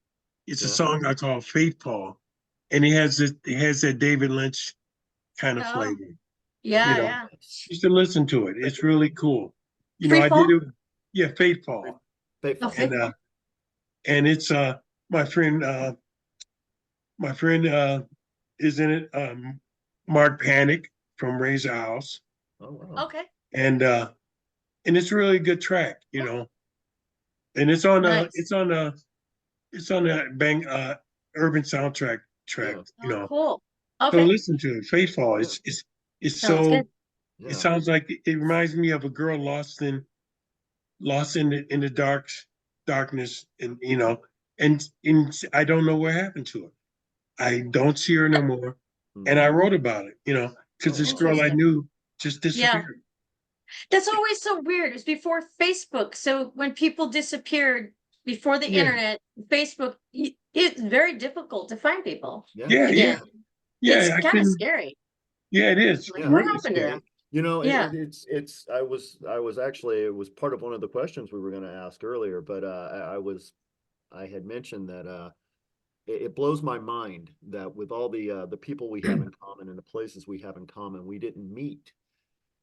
It's a Yeah. song I call Faithful, and it has that David Lynch kind of Oh. flavor. Yeah, you know, yeah. You should listen to it. It's really cool. Free I Fall? did it. Yeah, Faithful. Faithful. Okay. And it's my friend is in it. Mark Panic from Razor House, Oh wow. Okay. and it's a really good track. And it's on Nice. it's on the bang urban soundtrack track. Yeah. Oh, cool. So Okay. listen to it. Faithful. It's Sounds so. good. Yeah. It sounds like it reminds me of a girl lost in the darkness, and and I don't know what happened to her. I don't see her no more, and I wrote about it. Because this girl I Interesting. knew just disappeared. That's always so weird. It was before Facebook. So when people disappeared before the Yeah. internet, Facebook, it's very difficult to find people Yeah, again. yeah. It's I kind of couldn't. scary. Yeah, it is. Like, Yeah. what Really happened to scary. them? It, Yeah. it's I was actually, it was part of one of the questions we were going to ask earlier, but I had mentioned that it blows my mind that with all the people we have in common and the places we have in common, we didn't meet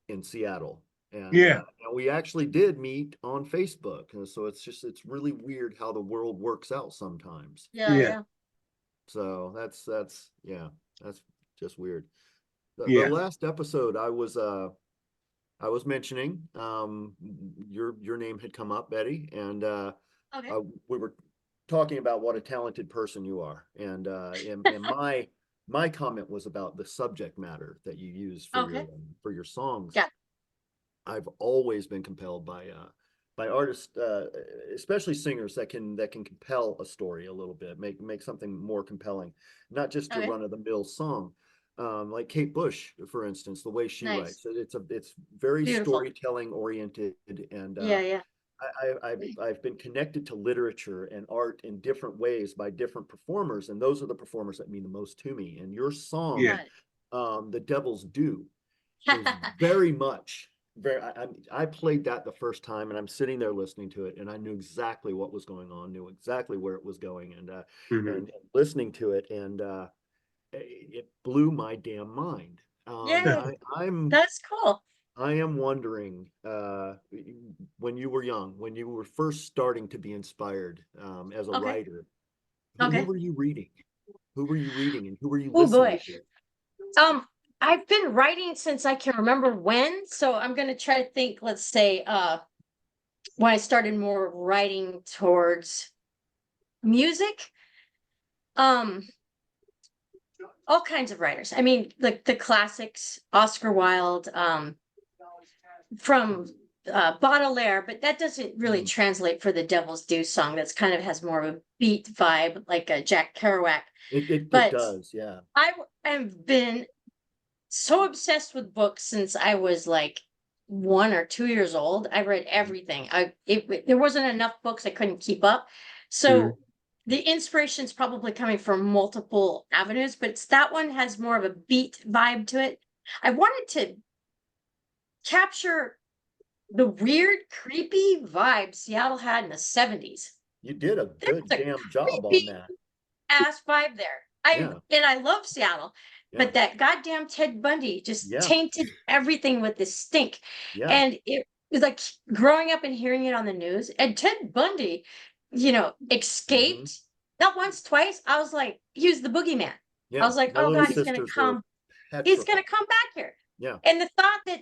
in Seattle. And Yeah. and we actually did meet on Facebook. And so it's really weird how the world works out sometimes. Yeah, Yeah. yeah. So that's just weird. The Yeah. last episode I was mentioning, your name had come up, Betty, and Okay. we were talking about what a talented person you are, and my comment was about the subject matter that you use Okay. for your songs. Yeah. I've always been compelled by artists, especially singers that can compel a story a little bit, make something more compelling, not just a Okay. run of the mill song. Like Kate Bush, for instance, the way she Nice. writes, it's very Beautiful. storytelling oriented, and Yeah, yeah. I've been connected to literature and art in different ways by different performers, and those are the performers that mean the most to me. And your song, Yeah. "The Devil's Due," is very much I played that the first time, and I'm sitting there listening to it, and I knew exactly what was going on, knew exactly where it was going, and listening to it, and it blew my damn mind. Yay. I'm That's cool. I am wondering, when you were young, when you were first starting to be inspired, as a Okay. writer, who Okay. were you reading? Who were you reading, and who were you Oh boy. listening to? I've been writing since I can remember when, so I'm gonna try to think, let's say, when I started more writing towards music. Um, all kinds of writers. I mean, the classics, Oscar Wilde, from Baudelaire, but that doesn't really translate for the Devil's Due song. That's kind of has more of a beat vibe, like a Jack Kerouac. It But does, yeah. I've been so obsessed with books since I was like 1 or 2 years old. I read everything. There wasn't enough books, I couldn't keep up. So the inspiration's probably coming from multiple avenues, but that one has more of a beat vibe to it. I wanted to capture the weird, creepy vibe Seattle had in the 70s. You did a There good was a damn job on creepy that. ass vibe there. Yeah. And I love Seattle, Yeah. but that goddamn Ted Bundy just Yeah. tainted everything with this stink. Yeah. And it was like growing up and hearing it on the news. And Ted Bundy, escaped not once, twice. I was like, he was the boogeyman. Yeah. I was like, My oh little God, he's gonna sisters were come. He's gonna petrified. come back here. Yeah. And the thought that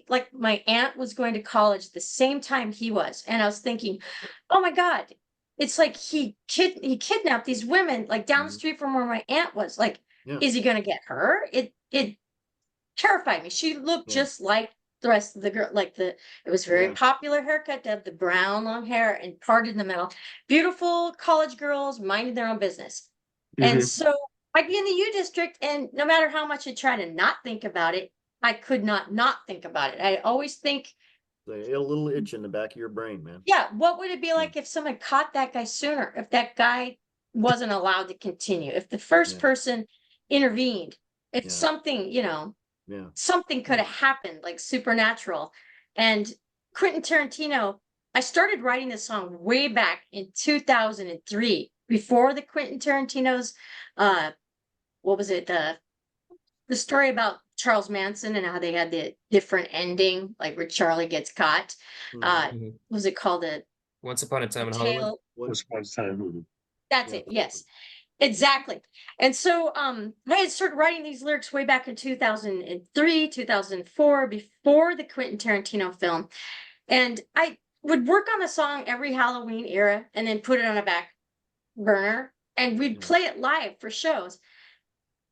like my aunt was going to college the same time he was, and I was thinking, oh my God, it's like he kidnapped these women like down the street from where my aunt was. Like, Yeah. is he gonna get her? It terrified me. She looked Yeah. just like the rest of the girl, it was very Yeah. popular haircut to have the brown long hair and parted in the middle. Beautiful college girls minding their own business. And so I'd be in the U district, and no matter how much I try to not think about it, I could not think about it. I always think, A little itch in the back of your brain, man. yeah, what would it be like if someone caught that guy sooner? If that guy wasn't allowed to continue? If the first Yeah. person intervened? If Yeah. something, Yeah. something could have happened, like supernatural. And Quentin Tarantino, I started writing this song way back in 2003, before the Quentin Tarantino's, what was it? The story about Charles Manson and how they had the different ending, like where Charlie gets caught. Was it called Once Upon a Time in a Hollywood. tale? Once upon a time. That's Yeah. it. Yes, exactly. And so I had started writing these lyrics way back in 2003, 2004, before the Quentin Tarantino film. And I would work on the song every Halloween era and then put it on a back burner, and we'd Yeah. play it live for shows.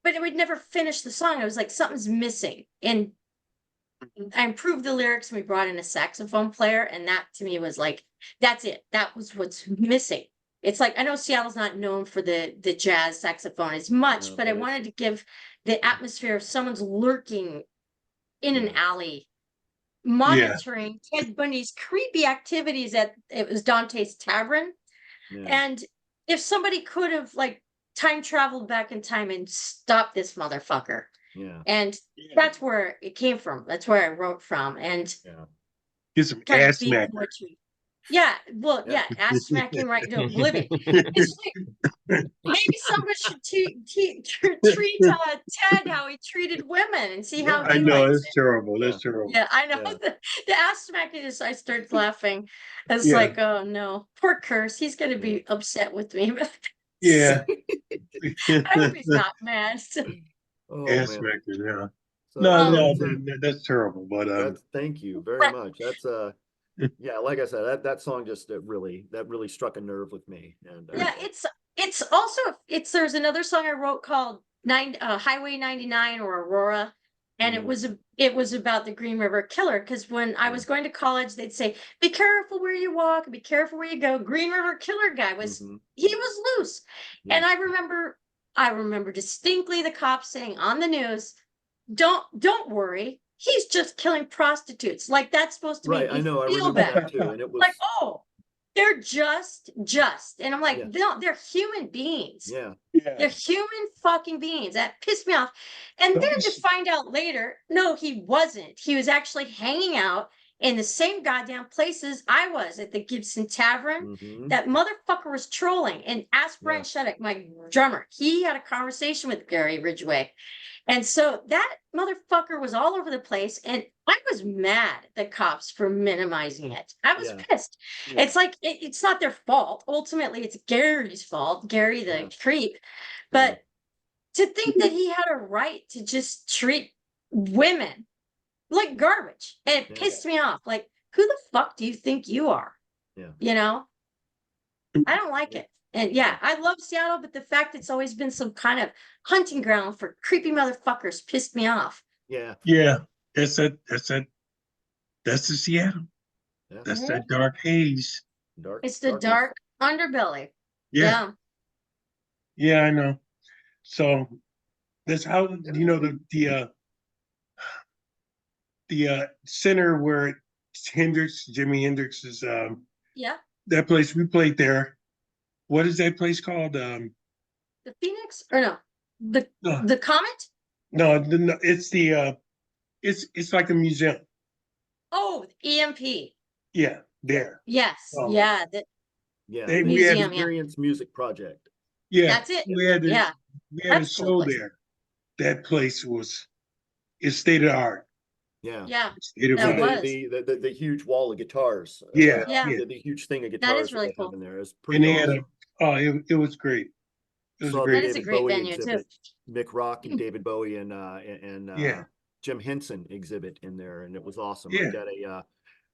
But it would never finish the song. I was like, something's missing. And I improved the lyrics, and we brought in a saxophone player, and that to me was like, that's it. That was what's missing. It's like, I know Seattle's not known for the jazz saxophone as much, No, but I but wanted to give the atmosphere of someone's lurking in an alley, monitoring Ted Bundy's creepy activities it was Dante's Tavern. Yeah. And if somebody could have like time traveled back in time and stopped this motherfucker. Yeah. And that's where it came from. That's where I wrote from. And Yeah. Get some kind of ass beat smack. poetry. Yeah, well, Yeah. yeah, ass smacking right into oblivion. It's like, maybe someone should treat Ted how he treated women and see how I he know, likes it's it. terrible. Yeah. That's terrible. Yeah, I know. Yeah. The ass smacking is, I started laughing. It's Yeah. like, oh no, poor Curse. He's gonna be upset with me. Yeah. I hope he's not mad. Oh, Ass man. smackers, yeah. So, No, Um, that's terrible. But thank you very Right. much. Yeah, like I said, that song just really struck a nerve with me. And Yeah, it's also there's another song I wrote called Highway 99 or Aurora. And Mhm. it was about the Green River Killer, because when I was going to college, they'd say, be careful where you walk, be careful where you go. Green River Killer guy Mhm. he was loose. Yeah. And I remember distinctly the cops saying on the news, don't worry, he's just killing prostitutes. Like, that's supposed to Right, make I me know, I feel remember better. that too, and it Like, was, oh, they're just. And I'm like, Yeah. they're human beings. yeah, They're Yeah. human fucking beings. That pissed me off. And then to find out later, no, he wasn't. He was actually hanging out in the same goddamn places I was at the Gibson Tavern. mhm, That motherfucker was trolling. And ask Brian Yeah. Shudick, my drummer. He had a conversation with Gary Ridgway. And so that motherfucker was all over the place. And I was mad at the cops for minimizing it. I was Yeah. pissed. Yeah. It's like, it's not their fault. Ultimately, it's Gary's fault, Gary the Yeah. creep. Yeah. But to think that he had a right to just treat women like garbage, and it Yeah. pissed me off. Like, who the fuck do you think you are? Yeah. You know, I don't like it. And yeah, I love Seattle, but the fact it's always been some kind of hunting ground for creepy motherfuckers pissed me off. Yeah. Yeah. That's that. That's the Seattle. Yeah. That's Mhm. that dark haze. It's the Darkness. dark underbelly. Yeah. Yeah, I know. So that's how the center where Jimi Hendrix is Yeah. that place we played there. What is that place called? The Phoenix, or no, the No, the Comet. no, it's it's like a museum. Oh, EMP. Yeah, there. Yes. Oh. Yeah. Yeah. They- The we had- Museum. Yeah. Experience Music Project. Yeah, That's it. we had Yeah. we had a That's a cool show place. there. That place is state of the art. Yeah. Yeah. State of That the art. was. The huge wall of guitars. Yeah, Yeah. yeah. The huge thing of That guitars is really they have cool. in there is And pretty they had awesome. it was great. It was Saw great. That is a David great Bowie venue, too. exhibit. Mick Rock and David Bowie and Yeah. Jim Henson exhibit in there, and it was awesome. Yeah.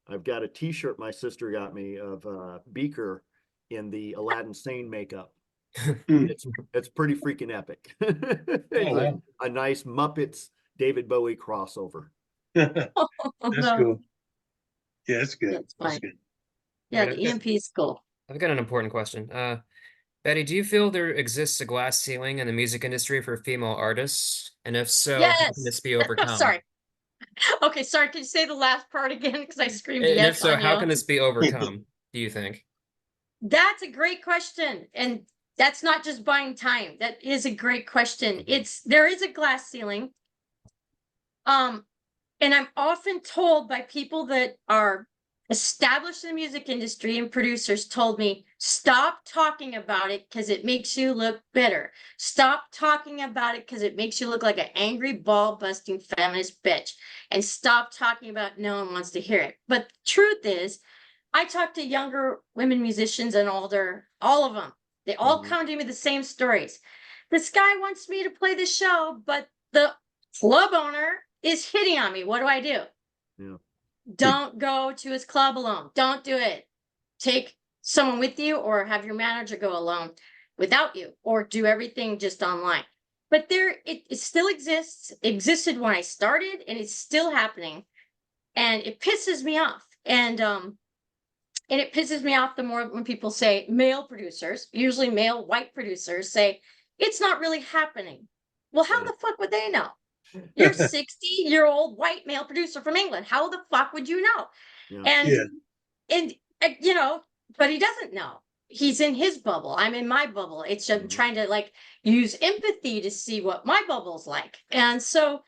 I've got a T-shirt my sister got me of Beaker in the Aladdin Sane makeup. Mm. It's pretty freaking epic. Oh, It's wow. a nice Muppets David Bowie crossover. That's No. cool. Yeah, it's good. That's That's fine. good. Yeah, Right, the I've got- EMP is cool. I've got an important question. Betty, do you feel there exists a glass ceiling in the music industry for female artists? And if so, how can Yes. this be overcome? Sorry. Okay, sorry. Can you say the last part again? Because I screamed And if yes so, on how you. can this be overcome, do you think? That's a great question. And that's not just buying time. That is a great question. There is a glass ceiling. And I'm often told by people that are established in the music industry, and producers told me, stop talking about it because it makes you look bitter. Stop talking about it because it makes you look like an angry, ball busting feminist bitch. And stop talking about it, no one wants to hear it. But the truth is, I talk to younger women musicians and older, all of them. They all Mhm. come to me with the same stories. This guy wants me to play the show, but the club owner is hitting on me. What do I do? Yeah. Don't go to his club alone. Don't do it. Take someone with you, or have your manager go alone without you, or do everything just online. But it still existed when I started, and it's still happening. And it pisses me off. And it pisses me off the more when people say, male producers, usually male white producers, say it's not really happening. Well, how Yeah. the fuck would they know? You're 60-year-old white male producer from England. How the fuck would you know? Yeah. And Yeah. you know, but he doesn't know. He's in his bubble. I'm in my bubble. It's just Mhm. trying to like use empathy to see what my bubble's like. And so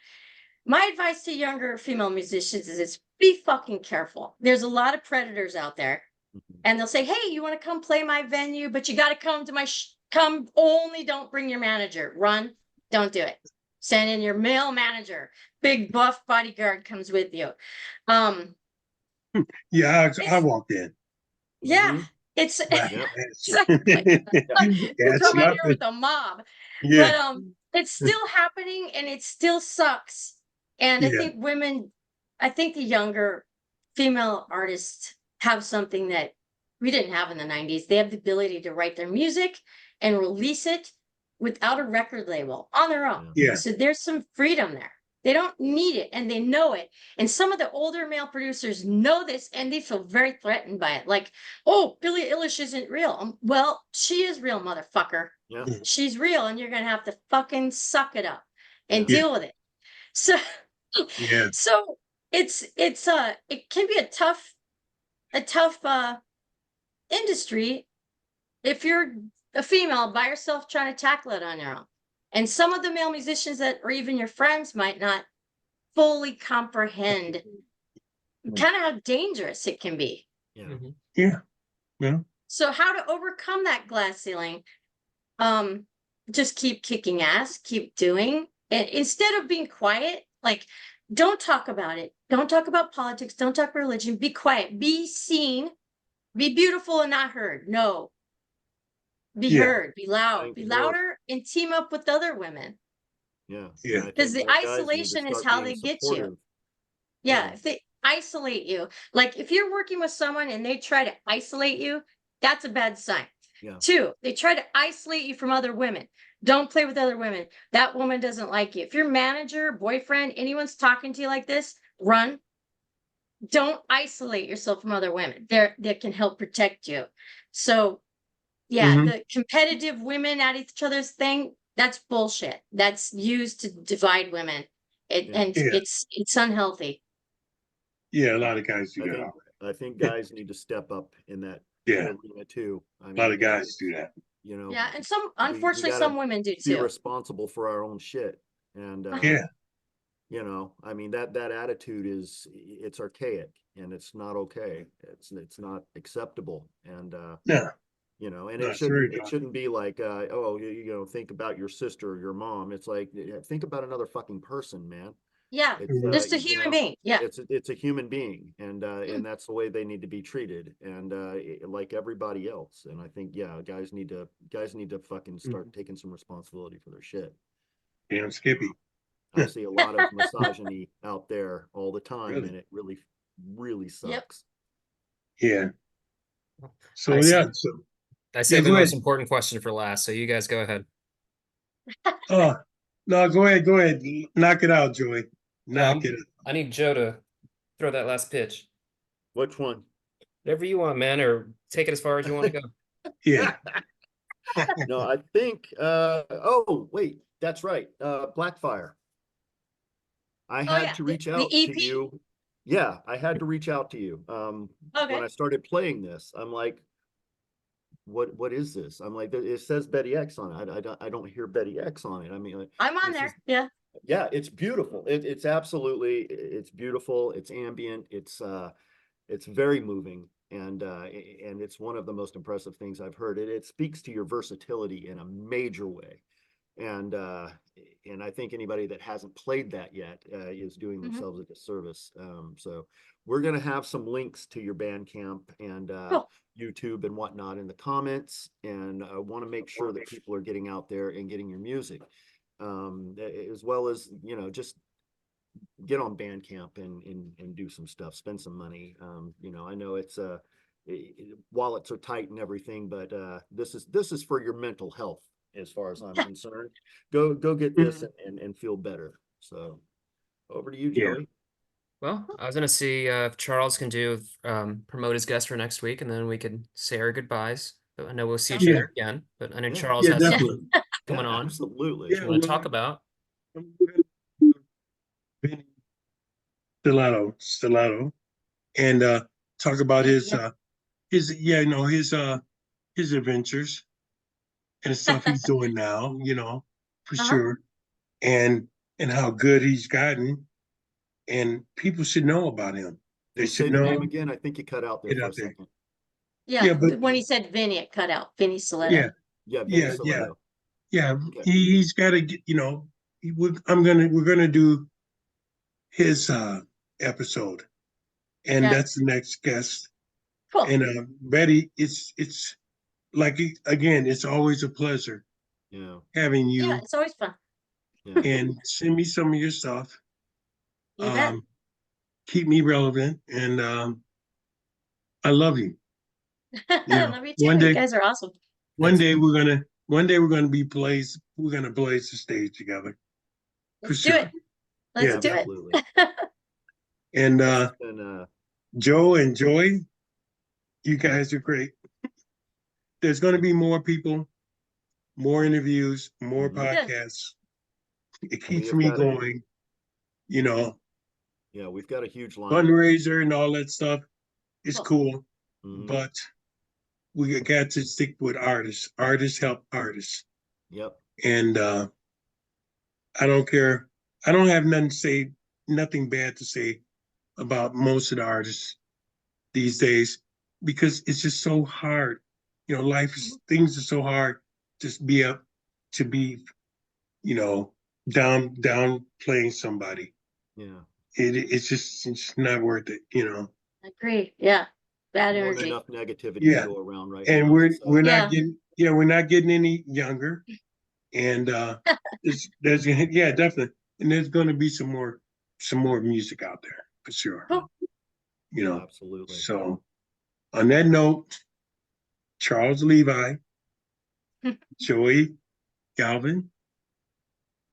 my advice to younger female musicians is be fucking careful. There's a lot of predators out there, Mhm. and they'll say, hey, you want to come play my venue, but you got to come to my come only, don't bring your manager. Run, don't do it. Send in your male manager. Big buff bodyguard comes with you. Yeah, I It's- walked in. yeah, Mhm. it's Yeah. exactly. You That's come in here nothing. with a mob. Yeah. But it's still happening, and it still sucks. And Yeah. I think the younger female artists have something that we didn't have in the 90s. They have the ability to write their music and release it without a record label on their own. Yeah. So there's some freedom there. They don't need it and they know it. And some of the older male producers know this and they feel very threatened by it. Like, oh, Billie Eilish isn't real. Well, she is real, motherfucker. Yeah. She's real and you're going to have to fucking suck it up and Yeah. deal with it. So, Yeah. so it can be a tough industry if you're a female by yourself trying to tackle it on your own. And some of the male musicians that or even your friends might not fully comprehend kind of how dangerous it can be. Yeah. Mhm. Yeah. Yeah. So how to overcome that glass ceiling? Just keep kicking ass, keep doing. And instead of being quiet, like don't talk about it. Don't talk about politics. Don't talk religion. Be quiet. Be seen. Be beautiful and not heard. No. Be Yeah. heard. Be loud. Thank Be the Lord. louder and team up with other women. Yeah. Yeah. And I 'Cause think the more guys need to isolation is start how being they get you. supportive. Yeah, Yeah. if they isolate you, like if you're working with someone and they try to isolate you, that's a bad sign. Yeah. 2, they try to isolate you from other women. Don't play with other women. That woman doesn't like you. If your manager, boyfriend, anyone's talking to you like this, run. Don't isolate yourself from other women. That can help protect you. So yeah, Mhm. the competitive women at each other's thing, that's bullshit. That's used to divide women. Yeah. And Yeah. it's unhealthy. Yeah. A lot of guys do I that. think I think guys need to step up in that Yeah. arena too. I A lot of mean, guys do that. you know, Yeah, and some we unfortunately gotta some women do be too. responsible for our own shit. And Yeah. you know, I mean that attitude it's archaic and it's not okay. It's not acceptable. And No. you know, and No, it it's very shouldn't be like oh you know, think about your sister or your mom. It's like think about another fucking person, man. Yeah, It's Mhm. just a you human know, being. Yeah. it's a human being and that's the way they need to be treated and like everybody else. And I think yeah, guys need to fucking start taking some responsibility for their shit. Damn Skippy. I see a lot of misogyny out there all the time Really? and it really Yep. sucks. Yeah. So I yeah. said, So I saved go the ahead. most important question for last, so you guys go ahead. No, go ahead. Go ahead. Knock it out, Joey. Knock it out. I need Joe to throw that last pitch. Which one? Whatever you want, man, or take it as far as you want to go. Yeah. No, I think oh wait, that's right. Blackfire. I Oh had yeah, to the reach out to EP. you. Yeah, I had to reach out to you. When Okay. I started playing this, I'm like, what is this? I'm like, it says Betty X on it. I don't hear Betty X on it. I mean, like, I'm on this there. is- Yeah. yeah, it's beautiful. It's absolutely, it's beautiful. It's ambient. It's very moving. And it's one of the most impressive things I've heard. It speaks to your versatility in a major way. And I think anybody that hasn't played that yet is doing Mhm. themselves a disservice. So we're gonna have some links to your Bandcamp and Cool. YouTube and whatnot in the comments, and I want to make sure that people are getting out there and getting your music, as well as you know just get on Bandcamp and do some stuff, spend some money. You know, I know it's wallets are tight and everything, but this is for your mental health as far as I'm concerned. Go get this and feel better. So over to you, Yeah. Joey. Well, I was gonna see if Charles can do promote his guest for next week, and then we could say our goodbyes. But I know we'll see each Yeah. other again. But I know Yeah. Charles Yeah, has something definitely. coming Yeah, on. absolutely. Yeah. You want to well, talk about? Benny Stellato, and talk about his yeah, you know, his adventures and the stuff he's doing now, you know, for Uh-huh. sure, and how good he's gotten, and people should know about him. They And should say the name know. again. I think you cut out there Get for out a there. second. Yeah. Yeah, but When he said Vinny, it cut out. Vinny Stiletto. yeah, Yeah, Vinny yeah, Stiletto. yeah. Okay. He's got to get, you know. We're gonna do his episode, and Yeah. that's the next guest. Cool. And Betty, it's like again, it's always a pleasure Yeah. having you. Yeah, it's always fun. Yeah. And send me some of your stuff. You bet. Keep me relevant, and I love you. Yeah. Love you too. One You day, guys are awesome. one Thanks. day one day we're gonna blaze the stage together. For Let's do sure. it. Let's Yeah, do Absolutely. it. And This has been, Joe and Joy, you guys are great. There's gonna be more people, more interviews, more Mhm. podcasts. It we keeps have me got a- going, you know, yeah, we've got a huge lineup. fundraiser and all that stuff is Cool. cool, Mhm. but we got to stick with artists. Artists help artists. Yep. And I don't care. I don't have nothing bad to say about most of the artists these days because it's just so hard. You know, things are so hard. Just be up to be, you know, down playing somebody. Yeah. It's just not worth it, you know. Agree. Yeah. Bad More than energy. enough negativity Yeah. to go around right And now. we're Yeah. not getting we're not getting any younger. And there's yeah, definitely. And there's gonna be some more music out there for sure. Cool. You know. Absolutely. So on that note, Charles Levi, Joey Galvan,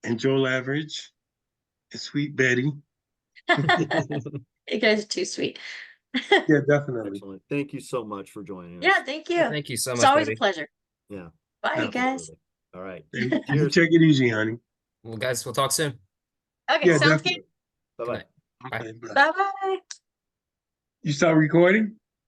and Joel Average, and Sweet Betty. You guys are too sweet. Yeah, definitely. Excellent. Thank you so much for joining us. Yeah, thank you. Thank you so It's much, always Betty. a pleasure. Yeah. Bye, you guys. Absolutely. All right. And you Cheers. take it easy, honey. Well, guys, we'll talk soon. Okay, Yeah, sounds definitely. Bye-bye. Good night. Bye. Okay, bye. good. Bye bye. You start recording?